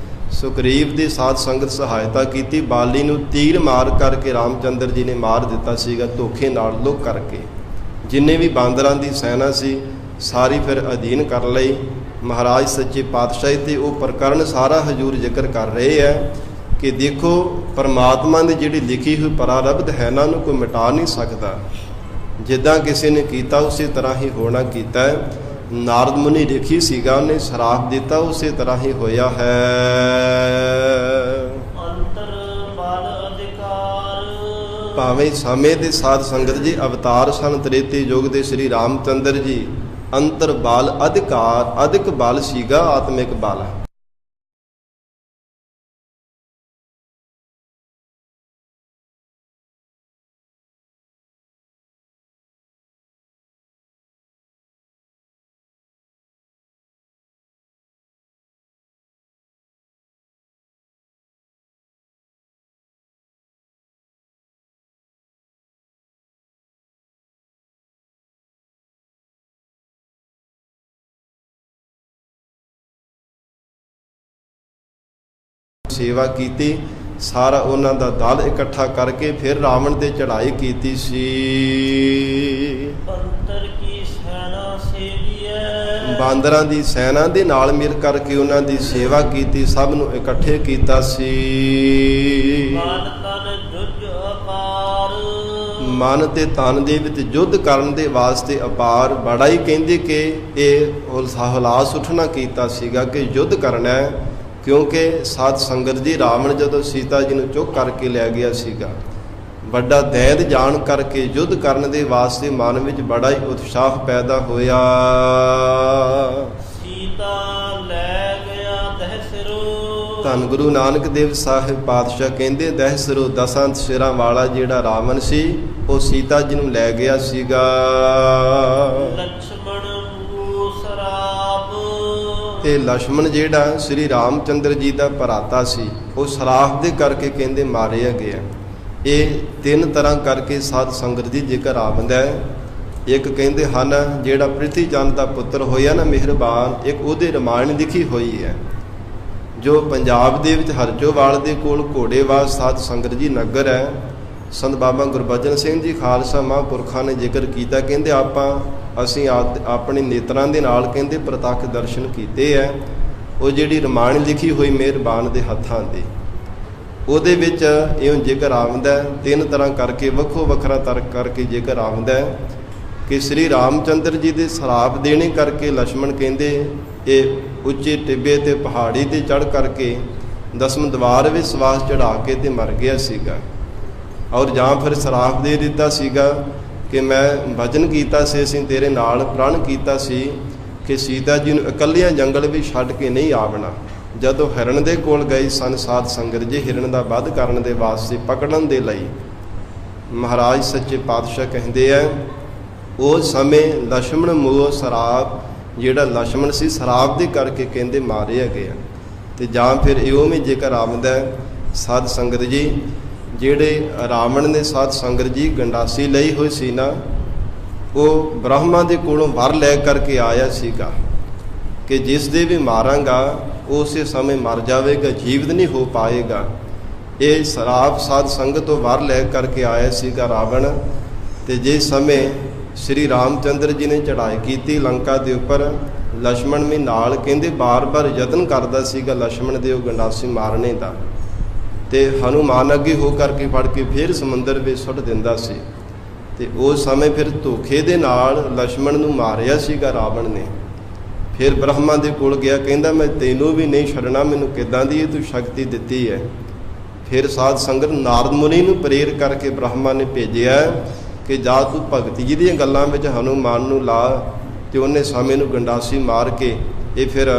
[SPEAKER 1] ਸੁਗਰੀਵ ਦੀ ਸਾਧ ਸੰਗਤ ਸਹਾਇਤਾ ਕੀਤੀ, ਬਾਲੀ ਨੂੰ ਤੀਰ ਮਾਰ ਕਰਕੇ ਰਾਮਚੰਦਰ ਜੀ ਨੇ ਮਾਰ ਦਿੱਤਾ ਸੀਗਾ ਧੋਖੇ ਨਾਲ ਲੁਕ ਕਰਕੇ। ਜਿੰਨੇ ਵੀ ਬਾਂਦਰਾਂ ਦੀ ਸੈਨਾ ਸੀ ਸਾਰੀ ਫਿਰ ਅਧੀਨ ਕਰ ਲਈ ਮਹਾਰਾਜ ਸੱਚੇ ਪਾਤਸ਼ਾਹ। ਤੇ ਉਹ ਪ੍ਰਕਰਨ ਸਾਰਾ ਹਜ਼ੂਰ ਜ਼ਿਕਰ ਕਰ ਰਹੇ ਹੈ ਕਿ ਦੇਖੋ ਪਰਮਾਤਮਾ ਦੀ ਜਿਹੜੀ ਲਿਖੀ ਹੋਈ ਪ੍ਰਾਰਬਧ ਹੈ ਨਾ ਉਹਨੂੰ ਕੋਈ ਮਿਟਾ ਨਹੀਂ ਸਕਦਾ। ਜਿੱਦਾਂ ਕਿਸੇ ਨੇ ਕੀਤਾ ਉਸੇ ਤਰ੍ਹਾਂ ਹੀ ਹੋਣਾ ਕੀਤਾ ਹੈ। ਨਾਰਦ ਮੁਨੀ ਦੇਖੀ ਸੀਗਾ, ਉਹਨੇ ਸ਼ਰਾਪ ਦਿੱਤਾ, ਉਸੇ ਤਰ੍ਹਾਂ ਹੀ ਹੋਇਆ ਹੈ।
[SPEAKER 2] ਅੰਤਰ ਬਲ ਅਧਿਕਾਰ
[SPEAKER 1] ਭਾਵੇਂ ਸਮੇਂ ਦੇ ਸਾਧ ਸੰਗਤ ਜੀ ਅਵਤਾਰ ਸਨ ਤ੍ਰੇਤੇ ਯੁੱਗ ਦੇ ਸ੍ਰੀ ਰਾਮਚੰਦਰ ਜੀ, ਅੰਤਰ ਬਲ ਅਧਿਕਾਰ, ਅਧਿਕ ਬਲ ਸੀਗਾ, ਆਤਮਿਕ ਬਲ। ਸੇਵਾ ਕੀਤੀ, ਸਾਰਾ ਉਹਨਾਂ ਦਾ ਦਲ ਇਕੱਠਾ ਕਰਕੇ ਫਿਰ ਰਾਵਣ ਤੇ ਚੜ੍ਹਾਈ ਕੀਤੀ ਸੀ।
[SPEAKER 2] ਅੰਤਰ ਕੀ ਸੈਨਾ ਸੇਵੀਐ
[SPEAKER 1] ਬਾਂਦਰਾਂ ਦੀ ਸੈਨਾ ਦੇ ਨਾਲ ਮਿਲ ਕਰਕੇ ਉਹਨਾਂ ਦੀ ਸੇਵਾ ਕੀਤੀ, ਸਭ ਨੂੰ ਇਕੱਠੇ ਕੀਤਾ ਸੀ।
[SPEAKER 2] ਮਨ ਤਨ ਜੁਝ ਅਪਾਰ
[SPEAKER 1] ਮਨ ਤੇ ਤਨ ਦੇ ਵਿੱਚ ਯੁੱਧ ਕਰਨ ਦੇ ਵਾਸਤੇ ਅਪਾਰ, ਬੜਾ ਹੀ ਕਹਿੰਦੇ ਕਿ ਇਹ ਹੁਲਾਸ ਉੱਠਣਾ ਕੀਤਾ ਸੀਗਾ ਕਿ ਯੁੱਧ ਕਰਨਾ ਹੈ। ਕਿਉਂਕਿ ਸਾਧ ਸੰਗਤ ਜੀ ਰਾਵਣ ਜਦੋਂ ਸੀਤਾ ਜੀ ਨੂੰ ਚੁੱਕ ਕਰਕੇ ਲੈ ਗਿਆ ਸੀਗਾ, ਵੱਡਾ ਦੈਂਤ ਜਾਣ ਕਰਕੇ ਯੁੱਧ ਕਰਨ ਦੇ ਵਾਸਤੇ ਮਨ ਵਿੱਚ ਬੜਾ ਹੀ ਉਤਸ਼ਾਹ ਪੈਦਾ ਹੋਇਆ।
[SPEAKER 2] ਸੀਤਾ ਲੈ ਗਿਆ ਦਹਿਸਰੋ
[SPEAKER 1] ਧੰਨ ਗੁਰੂ ਨਾਨਕ ਦੇਵ ਸਾਹਿਬ ਪਾਤਸ਼ਾਹ ਕਹਿੰਦੇ ਦਹਿਸਰੋ, ਦਸਾਂ ਸਿਰਾਂ ਵਾਲਾ ਜਿਹੜਾ ਰਾਵਣ ਸੀ ਉਹ ਸੀਤਾ ਜੀ ਨੂੰ ਲੈ ਗਿਆ ਸੀਗਾ।
[SPEAKER 2] ਲక్ష్మణ ਮੂਹ ਸਰਾਪ
[SPEAKER 1] ਤੇ ਲక్ష్మణ ਜਿਹੜਾ ਸ੍ਰੀ ਰਾਮਚੰਦਰ ਜੀ ਦਾ ਭਰਾਤਾ ਸੀ, ਉਹ ਸਰਾਪ ਦੇ ਕਰਕੇ ਕਹਿੰਦੇ ਮਾਰਿਆ ਗਿਆ। ਇਹ ਤਿੰਨ ਤਰ੍ਹਾਂ ਕਰਕੇ ਸਾਧ ਸੰਗਤ ਜੀ ਜ਼ਿਕਰ ਆਉਂਦਾ ਹੈ। ਇੱਕ ਕਹਿੰਦੇ ਹਨ ਜਿਹੜਾ ਪ੍ਰਿਥੀ ਚੰਦ ਦਾ ਪੁੱਤਰ ਹੋਇਆ ਨਾ ਮਿਹਰਬਾਨ, ਇੱਕ ਉਹਦੇ ਰਮਾਇਣ ਲਿਖੀ ਹੋਈ ਹੈ, ਜੋ ਪੰਜਾਬ ਦੇ ਵਿੱਚ ਹਰਜੋਵਾਲ ਦੇ ਕੋਲ ਘੋੜੇਵਾਲ ਸਾਧ ਸੰਗਤ ਜੀ ਨਗਰ ਹੈ। ਸੰਤ ਬਾਬਾ ਗੁਰਬਚਨ ਸਿੰਘ ਜੀ ਖਾਲਸਾ ਮਹਾਂਪੁਰਖਾਂ ਨੇ ਜ਼ਿਕਰ ਕੀਤਾ, ਕਹਿੰਦੇ ਅਸੀਂ ਆਪਣੇ ਨੇਤਰਾਂ ਦੇ ਨਾਲ ਕਹਿੰਦੇ ਪ੍ਰਤੱਖ ਦਰਸ਼ਨ ਕੀਤੇ ਹੈ। ਉਹ ਜਿਹੜੀ ਰਮਾਇਣ ਲਿਖੀ ਹੋਈ ਮਿਹਰਬਾਨ ਦੇ ਹੱਥਾਂ ਦੀ, ਉਹਦੇ ਵਿੱਚ ਇਉਂ ਜ਼ਿਕਰ ਆਉਂਦਾ, ਤਿੰਨ ਤਰ੍ਹਾਂ ਕਰਕੇ ਵੱਖੋ ਵੱਖਰਾ ਤਰਕ ਕਰਕੇ ਜ਼ਿਕਰ ਆਉਂਦਾ ਕਿ ਸ੍ਰੀ ਰਾਮਚੰਦਰ ਜੀ ਦੇ ਸਰਾਪ ਦੇਣੇ ਕਰਕੇ ਲక్ష్మణ ਕਹਿੰਦੇ ਇਹ ਉੱਚੇ ਟਿੱਬੇ ਤੇ ਪਹਾੜੀ ਤੇ ਚੜ੍ਹ ਕਰਕੇ ਦਸਮ ਦਵਾਰ ਵਿੱਚ ਸਵਾਸ ਚੜ੍ਹਾ ਕੇ ਤੇ ਮਰ ਗਿਆ ਸੀਗਾ। ਔਰ ਜਾਂ ਫਿਰ ਸਰਾਪ ਦੇ ਦਿੱਤਾ ਸੀਗਾ ਕਿ ਮੈਂ ਵਚਨ ਕੀਤਾ ਸੀ, ਅਸੀਂ ਤੇਰੇ ਨਾਲ ਪ੍ਰਣ ਕੀਤਾ ਸੀ ਕਿ ਸੀਤਾ ਜੀ ਨੂੰ ਇਕੱਲਿਆਂ ਜੰਗਲ ਵਿੱਚ ਛੱਡ ਕੇ ਨਹੀਂ ਆਵਣਾ। ਜਦੋਂ ਹਿਰਨ ਦੇ ਕੋਲ ਗਏ ਸਨ ਸਾਧ ਸੰਗਤ ਜੀ ਹਿਰਨ ਦਾ ਵਧ ਕਰਨ ਦੇ ਵਾਸਤੇ ਪਕੜਨ ਦੇ ਲਈ, ਮਹਾਰਾਜ ਸੱਚੇ ਪਾਤਸ਼ਾਹ ਕਹਿੰਦੇ ਆ ਉਸ ਸਮੇਂ ਲక్ష్మణ ਮੋਹ ਸਰਾਪ, ਜਿਹੜਾ ਲక్ష్మణ ਸੀ ਸਰਾਪ ਦੇ ਕਰਕੇ ਕਹਿੰਦੇ ਮਾਰਿਆ ਗਿਆ। ਤੇ ਜਾਂ ਫਿਰ ਇਉਂ ਵੀ ਜੇਕਰ ਆਉਂਦਾ ਸਾਧ ਸੰਗਤ ਜੀ, ਜਿਹੜੇ ਰਾਵਣ ਨੇ ਸਾਧ ਸੰਗਤ ਜੀ ਗੰਡਾਸੀ ਲਈ ਹੋਈ ਸੀ ਨਾ, ਉਹ ਬ੍ਰਹਮਾ ਦੇ ਕੋਲੋਂ ਵਰ ਲੈ ਕਰਕੇ ਆਇਆ ਸੀਗਾ ਕਿ ਜਿਸ ਦੇ ਵੀ ਮਾਰਾਂਗਾ ਉਸੇ ਸਮੇਂ ਮਰ ਜਾਵੇਗਾ, ਜੀਵਤ ਨਹੀਂ ਹੋ ਪਾਏਗਾ। ਇਹ ਸਰਾਪ ਸਾਧ ਸੰਗਤ ਤੋਂ ਵਰ ਲੈ ਕਰਕੇ ਆਇਆ ਸੀਗਾ ਰਾਵਣ। ਤੇ ਜਿਸ ਸਮੇਂ ਸ਼੍ਰੀ ਰਾਮਚੰਦਰ ਜੀ ਨੇ ਚੜ੍ਹਾਈ ਕੀਤੀ ਲੰਕਾ ਦੇ ਉੱਪਰ, ਲక్ష్మణ ਵੀ ਨਾਲ ਕਹਿੰਦੇ ਬਾਰ-ਬਾਰ ਯਤਨ ਕਰਦਾ ਸੀਗਾ ਲక్ష్మణ ਦੇ ਉਹ ਗੰਡਾਸੀ ਮਾਰਨੇ ਦਾ, ਤੇ ਹਨੂਮਾਨ ਅੱਗੇ ਹੋ ਕਰਕੇ ਫੜ ਕੇ ਫਿਰ ਸਮੁੰਦਰ ਵਿੱਚ ਸੁੱਟ ਦਿੰਦਾ ਸੀ। ਤੇ ਉਸ ਸਮੇਂ ਫਿਰ ਧੋਖੇ ਦੇ ਨਾਲ ਲక్ష్మణ ਨੂੰ ਮਾਰਿਆ ਸੀਗਾ ਰਾਵਣ ਨੇ। ਫਿਰ ਬ੍ਰਹਮਾ ਦੇ ਕੋਲ ਗਿਆ, ਕਹਿੰਦਾ ਮੈਂ ਤੈਨੂੰ ਵੀ ਨਹੀਂ ਛੱਡਣਾ, ਮੈਨੂੰ ਕਿੱਦਾਂ ਦੀ ਇਹ ਤੂੰ ਸ਼ਕਤੀ ਦਿੱਤੀ ਹੈ। ਫਿਰ ਸਾਧ ਸੰਗਤ ਨਾਰਦ ਮੁਨੀ ਨੂੰ ਪ੍ਰੇਰ ਕਰਕੇ ਬ੍ਰਹਮਾ ਨੇ ਭੇਜਿਆ ਕਿ ਜਾ ਤੂੰ ਭਗਤੀ ਜੀ ਦੀਆਂ ਗੱਲਾਂ ਵਿੱਚ ਹਨੂਮਾਨ ਨੂੰ ਲਾ, ਤੇ ਉਹਨੇ ਸਮੇਂ ਨੂੰ ਗੰਡਾਸੀ ਮਾਰ ਕੇ ਇਹ ਫਿਰ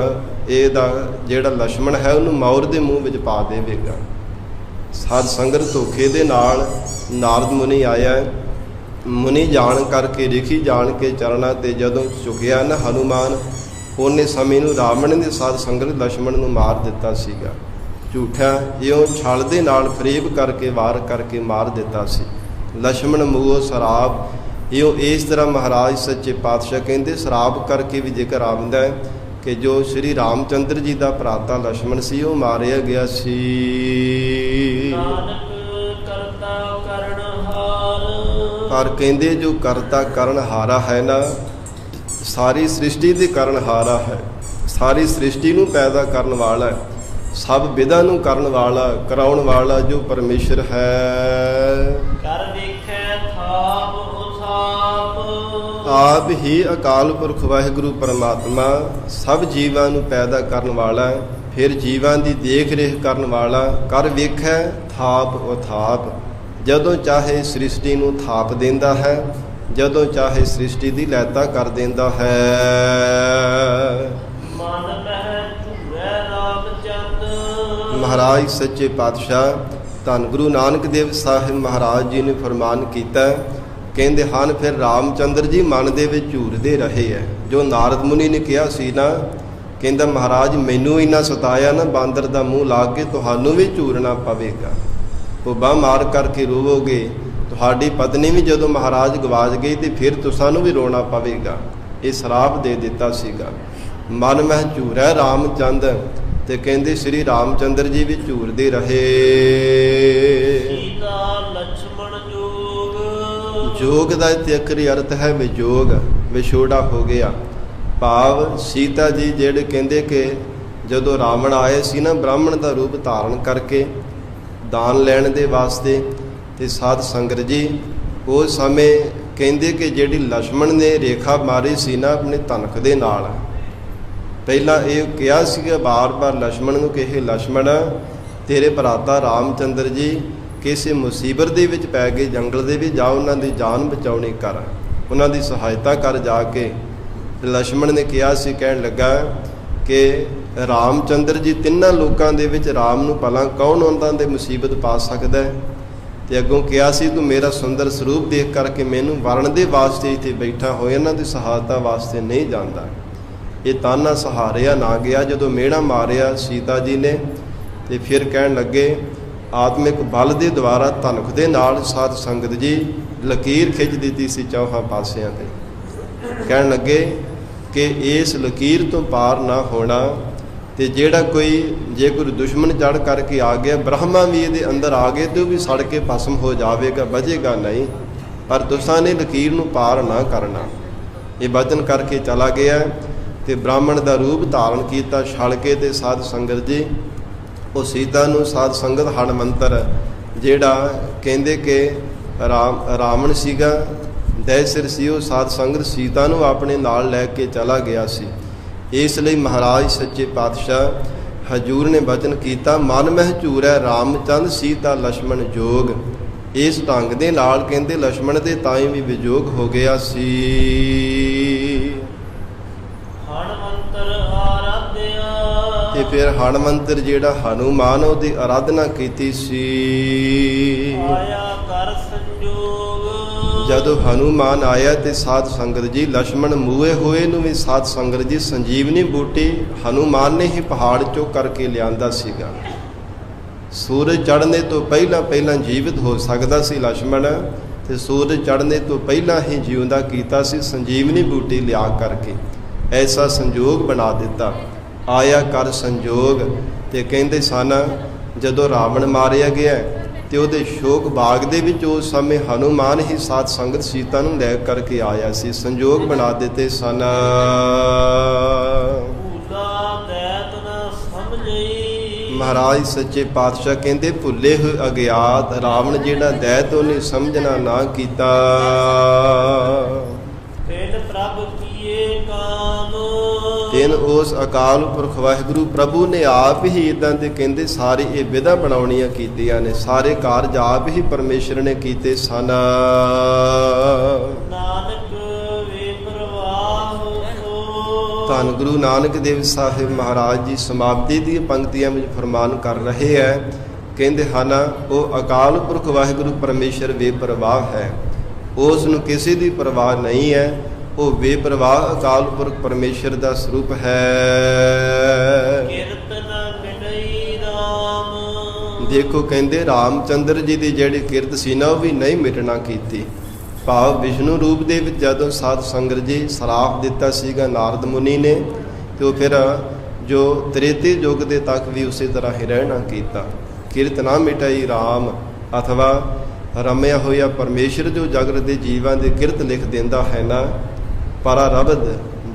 [SPEAKER 1] ਇਹਦਾ ਜਿਹੜਾ ਲక్ష్మణ ਹੈ ਉਹਨੂੰ ਮੌਰ ਦੇ ਮੂੰਹ ਵਿੱਚ ਪਾ ਦੇਵੇਗਾ। ਸਾਧ ਸੰਗਤ ਧੋਖੇ ਦੇ ਨਾਲ ਨਾਰਦ ਮੁਨੀ ਆਇਆ, ਮੁਨੀ ਜਾਣ ਕਰਕੇ ਰਿਖੀ ਜਾਣ ਕੇ ਚਰਨਾਂ ਤੇ ਜਦੋਂ ਝੁਕਿਆ ਨਾ ਹਨੂਮਾਨ, ਉਹਨੇ ਸਮੇਂ ਨੂੰ ਰਾਵਣ ਨੇ ਸਾਧ ਸੰਗਤ ਲక్ష్మణ ਨੂੰ ਮਾਰ ਦਿੱਤਾ ਸੀਗਾ। ਝੂਠਾ ਇਉਂ ਛਲ ਦੇ ਨਾਲ ਫਰੇਬ ਕਰਕੇ ਵਾਰ ਕਰਕੇ ਮਾਰ ਦਿੱਤਾ ਸੀ। ਲక్ష్మణ ਮੂਹ ਸਰਾਪ, ਇਉਂ ਇਸ ਤਰ੍ਹਾਂ ਮਹਾਰਾਜ ਸੱਚੇ ਪਾਤਸ਼ਾਹ ਕਹਿੰਦੇ ਸਰਾਪ ਕਰਕੇ ਵੀ ਜ਼ਿਕਰ ਆਉਂਦਾ ਹੈ ਕਿ ਜੋ ਸ਼੍ਰੀ ਰਾਮਚੰਦਰ ਜੀ ਦਾ ਭਰਾਤਾ ਲక్ష్మణ ਸੀ ਉਹ ਮਾਰਿਆ ਗਿਆ ਸੀ। ਪਰ ਕਹਿੰਦੇ ਜੋ ਕਰਤਾ ਕਰਨ ਹਾਰਾ ਹੈ ਨਾ, ਸਾਰੀ ਸ੍ਰਿਸ਼ਟੀ ਦੇ ਕਰਨ ਹਾਰਾ ਹੈ, ਸਾਰੀ ਸ੍ਰਿਸ਼ਟੀ ਨੂੰ ਪੈਦਾ ਕਰਨ ਵਾਲਾ, ਸਭ ਵਿਧਾ ਨੂੰ ਕਰਨ ਵਾਲਾ, ਕਰਾਉਣ ਵਾਲਾ ਜੋ ਪਰਮੇਸ਼ਰ ਹੈ।
[SPEAKER 2] ਕਰ ਵੇਖੈ ਥਾਪ ਉਸਾਰ
[SPEAKER 1] ਆਪ ਹੀ ਅਕਾਲ ਪੁਰਖ ਵਾਹਿਗੁਰੂ ਪਰਮਾਤਮਾ ਸਭ ਜੀਵਾਂ ਨੂੰ ਪੈਦਾ ਕਰਨ ਵਾਲਾ, ਫਿਰ ਜੀਵਾਂ ਦੀ ਦੇਖ ਰੇਖ ਕਰਨ ਵਾਲਾ, ਕਰ ਵੇਖੈ ਥਾਪ ਉਥਾਪ। ਜਦੋਂ ਚਾਹੇ ਸ੍ਰਿਸ਼ਟੀ ਨੂੰ ਥਾਪ ਦਿੰਦਾ ਹੈ, ਜਦੋਂ ਚਾਹੇ ਸ੍ਰਿਸ਼ਟੀ ਦੀ ਲੈਤਾ ਕਰ ਦਿੰਦਾ ਹੈ।
[SPEAKER 2] ਮਨ ਮਹਿ ਝੂਰੈ ਰਾਮਚੰਦ।
[SPEAKER 1] ਮਹਾਰਾਜ ਸੱਚੇ ਪਾਤਸ਼ਾਹ ਧੰਨ ਗੁਰੂ ਨਾਨਕ ਦੇਵ ਸਾਹਿਬ ਮਹਾਰਾਜ ਜੀ ਨੇ ਫਰਮਾਨ ਕੀਤਾ, ਕਹਿੰਦੇ ਹਨ ਫਿਰ ਰਾਮਚੰਦਰ ਜੀ ਮਨ ਦੇ ਵਿੱਚ ਝੂਰਦੇ ਰਹੇ ਹੈ। ਜੋ ਨਾਰਦ ਮੁਨੀ ਨੇ ਕਿਹਾ ਸੀ ਨਾ, ਕਹਿੰਦਾ ਮਹਾਰਾਜ ਮੈਨੂੰ ਇੰਨਾ ਸਤਾਇਆ ਨਾ, ਬਾਂਦਰ ਦਾ ਮੂੰਹ ਲਾ ਕੇ ਤੁਹਾਨੂੰ ਵੀ ਝੂਰਨਾ ਪਵੇਗਾ, ਪੁੱਬਾ ਮਾਰ ਕਰਕੇ ਰੋਵੋਗੇ। ਤੁਹਾਡੀ ਪਤਨੀ ਵੀ ਜਦੋਂ ਮਹਾਰਾਜ ਗਵਾਚ ਗਈ ਤੇ ਫਿਰ ਤੁਸਾਂ ਵੀ ਰੋਣਾ ਪਵੇਗਾ। ਇਹ ਸ਼ਰਾਪ ਦੇ ਦਿੱਤਾ ਸੀਗਾ। ਮਨ ਮਹਿ ਝੂਰੈ ਰਾਮਚੰਦ, ਤੇ ਕਹਿੰਦੇ ਸ੍ਰੀ ਰਾਮਚੰਦਰ ਜੀ ਵੀ ਝੂਰਦੇ ਰਹੇ।
[SPEAKER 2] ਸੀਤਾ ਲਛਮਣ ਜੋਗ।
[SPEAKER 1] ਜੋਗ ਦਾ ਇੱਥੇ ਅਖਰੀ ਅਰਥ ਹੈ ਵਿਜੋਗ, ਵਿਛੋੜਾ ਹੋ ਗਿਆ। ਭਾਵ ਸੀਤਾ ਜੀ ਜਿਹੜੇ ਕਹਿੰਦੇ ਕਿ ਜਦੋਂ ਰਾਵਣ ਆਏ ਸੀ ਨਾ ਬ੍ਰਾਹਮਣ ਦਾ ਰੂਪ ਧਾਰਨ ਕਰਕੇ ਦਾਨ ਲੈਣ ਦੇ ਵਾਸਤੇ, ਤੇ ਸਾਧ ਸੰਗਤ ਜੀ ਉਸ ਸਮੇਂ ਕਹਿੰਦੇ ਕਿ ਜਿਹੜੀ ਲਛਮਣ ਨੇ ਰੇਖਾ ਮਾਰੀ ਸੀ ਨਾ ਆਪਣੇ ਧਨਖ ਦੇ ਨਾਲ, ਪਹਿਲਾਂ ਇਹ ਕਿਹਾ ਸੀਗਾ ਬਾਰ-ਬਾਰ ਲਛਮਣ ਨੂੰ ਕਿ ਇਹ ਲਛਮਣ ਤੇਰੇ ਭਰਾਤਾ ਰਾਮਚੰਦਰ ਜੀ ਕਿਸੇ ਮੁਸੀਬਤ ਦੇ ਵਿੱਚ ਪੈ ਗਏ, ਜੰਗਲ ਦੇ ਵਿੱਚ ਜਾ, ਉਹਨਾਂ ਦੀ ਜਾਨ ਬਚਾਉਣੀ ਕਰ, ਉਹਨਾਂ ਦੀ ਸਹਾਇਤਾ ਕਰ ਜਾ ਕੇ। ਲਛਮਣ ਨੇ ਕਿਹਾ ਸੀ, ਕਹਿਣ ਲੱਗਾ ਕਿ ਰਾਮਚੰਦਰ ਜੀ ਤਿੰਨਾਂ ਲੋਕਾਂ ਦੇ ਵਿੱਚ ਰਾਮ ਨੂੰ ਭਲਾ ਕੌਣ ਉਹਨਾਂ ਦੇ ਮੁਸੀਬਤ ਪਾ ਸਕਦਾ ਹੈ? ਤੇ ਅੱਗੋਂ ਕਿਹਾ ਸੀ ਤੂੰ ਮੇਰਾ ਸੁੰਦਰ ਸਰੂਪ ਦੇਖ ਕਰਕੇ ਮੈਨੂੰ ਵਰਨ ਦੇ ਵਾਸਤੇ ਇੱਥੇ ਬੈਠਾ ਹੋਇਆ, ਇਹਨਾਂ ਦੀ ਸਹਾਇਤਾ ਵਾਸਤੇ ਨਹੀਂ ਜਾਂਦਾ। ਇਹ ਤਾਨਾ ਸਹਾਰਿਆ ਨਾ ਗਿਆ। ਜਦੋਂ ਮਿਹਣਾ ਮਾਰਿਆ ਸੀਤਾ ਜੀ ਨੇ, ਤੇ ਫਿਰ ਕਹਿਣ ਲੱਗੇ ਆਤਮਿਕ ਬਲ ਦੇ ਦੁਆਰਾ ਧਨਖ ਦੇ ਨਾਲ ਸਾਧ ਸੰਗਤ ਜੀ ਲਕੀਰ ਖਿੱਚ ਦਿੱਤੀ ਸੀ ਚੌਹਾਂ ਪਾਸਿਆਂ ਤੇ। ਕਹਿਣ ਲੱਗੇ ਕਿ ਇਸ ਲਕੀਰ ਤੋਂ ਪਾਰ ਨਾ ਹੋਣਾ, ਤੇ ਜਿਹੜਾ ਕੋਈ ਜੇ ਕੋਈ ਦੁਸ਼ਮਣ ਚੜ੍ਹ ਕਰਕੇ ਆ ਗਿਆ, ਬ੍ਰਹਮਾ ਵੀ ਇਹਦੇ ਅੰਦਰ ਆ ਗਏ ਤੇ ਉਹ ਵੀ ਸੜ ਕੇ ਭਸਮ ਹੋ ਜਾਵੇਗਾ, ਬਚੇਗਾ ਨਹੀਂ, ਪਰ ਤੁਸਾਂ ਨੇ ਲਕੀਰ ਨੂੰ ਪਾਰ ਨਾ ਕਰਨਾ। ਇਹ ਬਚਨ ਕਰਕੇ ਚਲਾ ਗਿਆ ਤੇ ਬ੍ਰਾਹਮਣ ਦਾ ਰੂਪ ਧਾਰਨ ਕੀਤਾ ਛਲ ਕੇ। ਤੇ ਸਾਧ ਸੰਗਤ ਜੀ ਉਹ ਸੀਤਾ ਨੂੰ ਸਾਧ ਸੰਗਤ ਹਣਮੰਤਰ ਜਿਹੜਾ ਕਹਿੰਦੇ ਕਿ ਰਾਵਣ ਸੀਗਾ ਦੈ ਸਿਰ ਸੀ, ਉਹ ਸਾਧ ਸੰਗਤ ਸੀਤਾ ਨੂੰ ਆਪਣੇ ਨਾਲ ਲੈ ਕੇ ਚਲਾ ਗਿਆ ਸੀ। ਇਸ ਲਈ ਮਹਾਰਾਜ ਸੱਚੇ ਪਾਤਸ਼ਾਹ ਹਜੂਰ ਨੇ ਬਚਨ ਕੀਤਾ, ਮਨ ਮਹਿ ਝੂਰੈ ਰਾਮਚੰਦ ਸੀਤਾ ਲਛਮਣ ਜੋਗ। ਇਸ ਢੰਗ ਦੇ ਨਾਲ ਕਹਿੰਦੇ ਲਛਮਣ ਦੇ ਤਾਈਂ ਵੀ ਵਿਜੋਗ ਹੋ ਗਿਆ ਸੀ।
[SPEAKER 2] ਹਣਮੰਤਰ ਆਰਾਧਿਆ।
[SPEAKER 1] ਤੇ ਫਿਰ ਹਣਮੰਤਰ ਜਿਹੜਾ ਹਨੂਮਾਨ ਉਹਦੀ ਆਰਾਧਨਾ ਕੀਤੀ ਸੀ।
[SPEAKER 2] ਆਇਆ ਕਰ ਸੰਜੋਗ।
[SPEAKER 1] ਜਦੋਂ ਹਨੂਮਾਨ ਆਇਆ ਤੇ ਸਾਧ ਸੰਗਤ ਜੀ ਲਛਮਣ ਮੂਏ ਹੋਏ ਨੂੰ ਵੀ ਸਾਧ ਸੰਗਤ ਜੀ ਸੰਜੀਵਨੀ ਬੂਟੀ ਹਨੂਮਾਨ ਨੇ ਹੀ ਪਹਾੜ ਚੋਂ ਕਰਕੇ ਲਿਆਂਦਾ ਸੀਗਾ। ਸੂਰਜ ਚੜ੍ਹਨੇ ਤੋਂ ਪਹਿਲਾਂ ਜੀਵਿਤ ਹੋ ਸਕਦਾ ਸੀ ਲਛਮਣ, ਤੇ ਸੂਰਜ ਚੜ੍ਹਨੇ ਤੋਂ ਪਹਿਲਾਂ ਹੀ ਜਿਉਂਦਾ ਕੀਤਾ ਸੀ ਸੰਜੀਵਨੀ ਬੂਟੀ ਲਿਆ ਕਰਕੇ। ਐਸਾ ਸੰਜੋਗ ਬਣਾ ਦਿੱਤਾ। ਆਇਆ ਕਰ ਸੰਜੋਗ। ਤੇ ਕਹਿੰਦੇ ਸਨ ਜਦੋਂ ਰਾਵਣ ਮਾਰਿਆ ਗਿਆ ਤੇ ਉਹਦੇ ਸ਼ੋਕ ਬਾਗ ਦੇ ਵਿੱਚ ਉਸ ਸਮੇਂ ਹਨੂਮਾਨ ਹੀ ਸਾਧ ਸੰਗਤ ਸੀਤਾ ਨੂੰ ਲੈ ਕਰਕੇ ਆਇਆ ਸੀ। ਸੰਜੋਗ ਬਣਾ ਦਿੱਤੇ ਸਨ। ਮਹਾਰਾਜ ਸੱਚੇ ਪਾਤਸ਼ਾਹ ਕਹਿੰਦੇ ਭੁੱਲੇ ਹੋਏ ਅਗਿਆਤ ਰਾਵਣ ਜਿਹੜਾ ਦੈਤ ਉਹਨੇ ਸਮਝਣਾ ਨਾ ਕੀਤਾ। ਤਿੰਨ ਉਸ ਅਕਾਲ ਪੁਰਖ ਵਾਹਿਗੁਰੂ ਪ੍ਰਭੂ ਨੇ ਆਪ ਹੀ ਇਦਾਂ ਦੇ ਕਹਿੰਦੇ ਸਾਰੇ ਇਹ ਵਿਧਾ ਬਣਾਉਣੀਆਂ ਕੀਤੀਆਂ ਨੇ। ਸਾਰੇ ਕਾਰਜ ਆਪ ਹੀ ਪਰਮੇਸ਼ਰ ਨੇ ਕੀਤੇ ਸਨ।
[SPEAKER 2] ਨਾਨਕ ਵੇ ਪ੍ਰਵਾਹ
[SPEAKER 1] ਧੰਨ ਗੁਰੂ ਨਾਨਕ ਦੇਵ ਸਾਹਿਬ ਮਹਾਰਾਜ ਜੀ ਸਮਾਪਤੀ ਦੀਆਂ ਪੰਕਤੀਆਂ ਵਿੱਚ ਫਰਮਾਨ ਕਰ ਰਹੇ ਹੈ। ਕਹਿੰਦੇ ਹਨ ਉਹ ਅਕਾਲ ਪੁਰਖ ਵਾਹਿਗੁਰੂ ਪਰਮੇਸ਼ਰ ਬੇਪਰਵਾਹ ਹੈ। ਉਸ ਨੂੰ ਕਿਸੇ ਦੀ ਪਰਵਾਹ ਨਹੀਂ ਹੈ। ਉਹ ਬੇਪਰਵਾਹ ਅਕਾਲ ਪੁਰਖ ਪਰਮੇਸ਼ਰ ਦਾ ਸਰੂਪ ਹੈ। ਦੇਖੋ ਕਹਿੰਦੇ ਰਾਮਚੰਦਰ ਜੀ ਦੀ ਜਿਹੜੀ ਕਿਰਤ ਸੀ ਨਾ ਉਹ ਵੀ ਨਹੀਂ ਮਿਟਣਾ ਕੀਤੀ। ਭਾਵ ਵਿਸ਼ਨੂੰ ਰੂਪ ਦੇ ਵਿੱਚ ਜਦੋਂ ਸਾਧ ਸੰਗਤ ਜੀ ਸਰਾਪ ਦਿੱਤਾ ਸੀਗਾ ਨਾਰਦ ਮੁਨੀ ਨੇ, ਤੇ ਉਹ ਫਿਰ ਜੋ ਤ੍ਰੇਤੇ ਯੁੱਗ ਦੇ ਤੱਕ ਵੀ ਉਸੇ ਤਰ੍ਹਾਂ ਹੀ ਰਹਿਣਾ ਕੀਤਾ। ਕਿਰਤ ਨਾ ਮਿਟਾਈ ਰਾਮ, ਅਥਵਾ ਰਮਿਆ ਹੋਇਆ ਪਰਮੇਸ਼ਰ ਜੋ ਜਗਤ ਦੇ ਜੀਵਾਂ ਦੀ ਕਿਰਤ ਲਿਖ ਦਿੰਦਾ ਹੈ ਨਾ, ਪਰਾਰਬਧ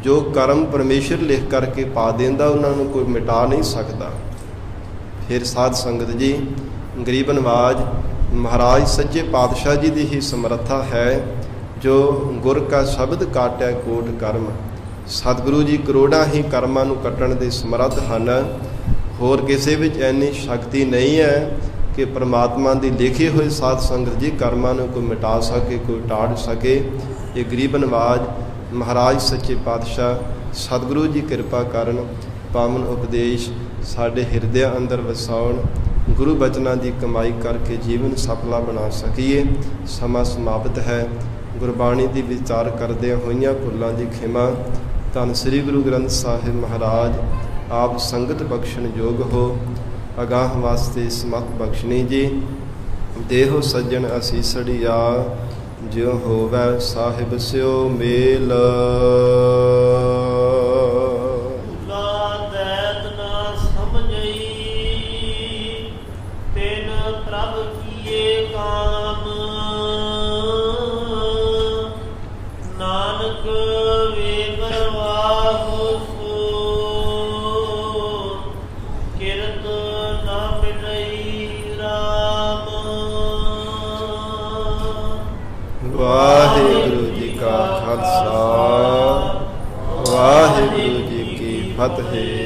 [SPEAKER 1] ਜੋ ਕਰਮ ਪਰਮੇਸ਼ਰ ਲਿਖ ਕਰਕੇ ਪਾ ਦਿੰਦਾ ਉਹਨਾਂ ਨੂੰ ਕੋਈ ਮਿਟਾ ਨਹੀਂ ਸਕਦਾ। ਫਿਰ ਸਾਧ ਸੰਗਤ ਜੀ ਗਰੀਬ ਨਵਾਜ ਮਹਾਰਾਜ ਸੱਚੇ ਪਾਤਸ਼ਾਹ ਜੀ ਦੀ ਹੀ ਸਮਰੱਥਾ ਹੈ। ਜੋ ਗੁਰ ਕਾ ਸ਼ਬਦ ਕਾਟਿਆ ਕੋਟ ਕਰਮ। ਸਤਿਗੁਰੂ ਜੀ ਕਰੋੜਾਂ ਹੀ ਕਰਮਾਂ ਨੂੰ ਕੱਟਣ ਦੇ ਸਮਰੱਥ ਹਨ। ਹੋਰ ਕਿਸੇ ਵਿੱਚ ਇੰਨੀ ਸ਼ਕਤੀ ਨਹੀਂ ਹੈ ਕਿ ਪ੍ਰਮਾਤਮਾ ਦੀ ਲਿਖੀ ਹੋਈ ਸਾਧ ਸੰਗਤ ਜੀ ਕਰਮਾਂ ਨੂੰ ਕੋਈ ਮਿਟਾ ਸਕੇ, ਕੋਈ ਟਾੜ ਸਕੇ। ਇਹ ਗਰੀਬ ਨਵਾਜ ਮਹਾਰਾਜ ਸੱਚੇ ਪਾਤਸ਼ਾਹ ਸਤਿਗੁਰੂ ਜੀ ਕਿਰਪਾ ਕਰਨ, ਪਾਵਨ ਉਪਦੇਸ਼ ਸਾਡੇ ਹਿਰਦਿਆਂ ਅੰਦਰ ਵਸਾਉਣ, ਗੁਰੂ ਬਚਨਾਂ ਦੀ ਕਮਾਈ ਕਰਕੇ ਜੀਵਨ ਸਫਲਾ ਬਣਾ ਸਕੀਏ। ਸਮਾਂ ਸਮਾਪਤ ਹੈ। ਗੁਰਬਾਣੀ ਦੀ ਵਿਚਾਰ ਕਰਦਿਆਂ ਹੋਈਆਂ ਭੁੱਲਾਂ ਦੀ ਖਿਮਾ। ਧੰਨ ਸ੍ਰੀ ਗੁਰੂ ਗ੍ਰੰਥ ਸਾਹਿਬ ਮਹਾਰਾਜ ਆਪ ਸੰਗਤ ਬਖਸ਼ਣ ਯੋਗ ਹੋ। ਅਗਾਹ ਵਾਸਤੇ ਸਮਤ ਬਖਸ਼ਣੀ ਜੀ। ਦੇਹੋ ਸੱਜਣ ਅਸੀਸੜੀਆ, ਜਿਉ ਹੋਵੈ ਸਾਹਿਬ ਸਿਓ ਮੇਲ। ਵਾਹਿਗੁਰੂ ਜੀ ਕਾ ਖਾਲਸਾ, ਵਾਹਿਗੁਰੂ ਜੀ ਕੀ ਫਤਿਹ।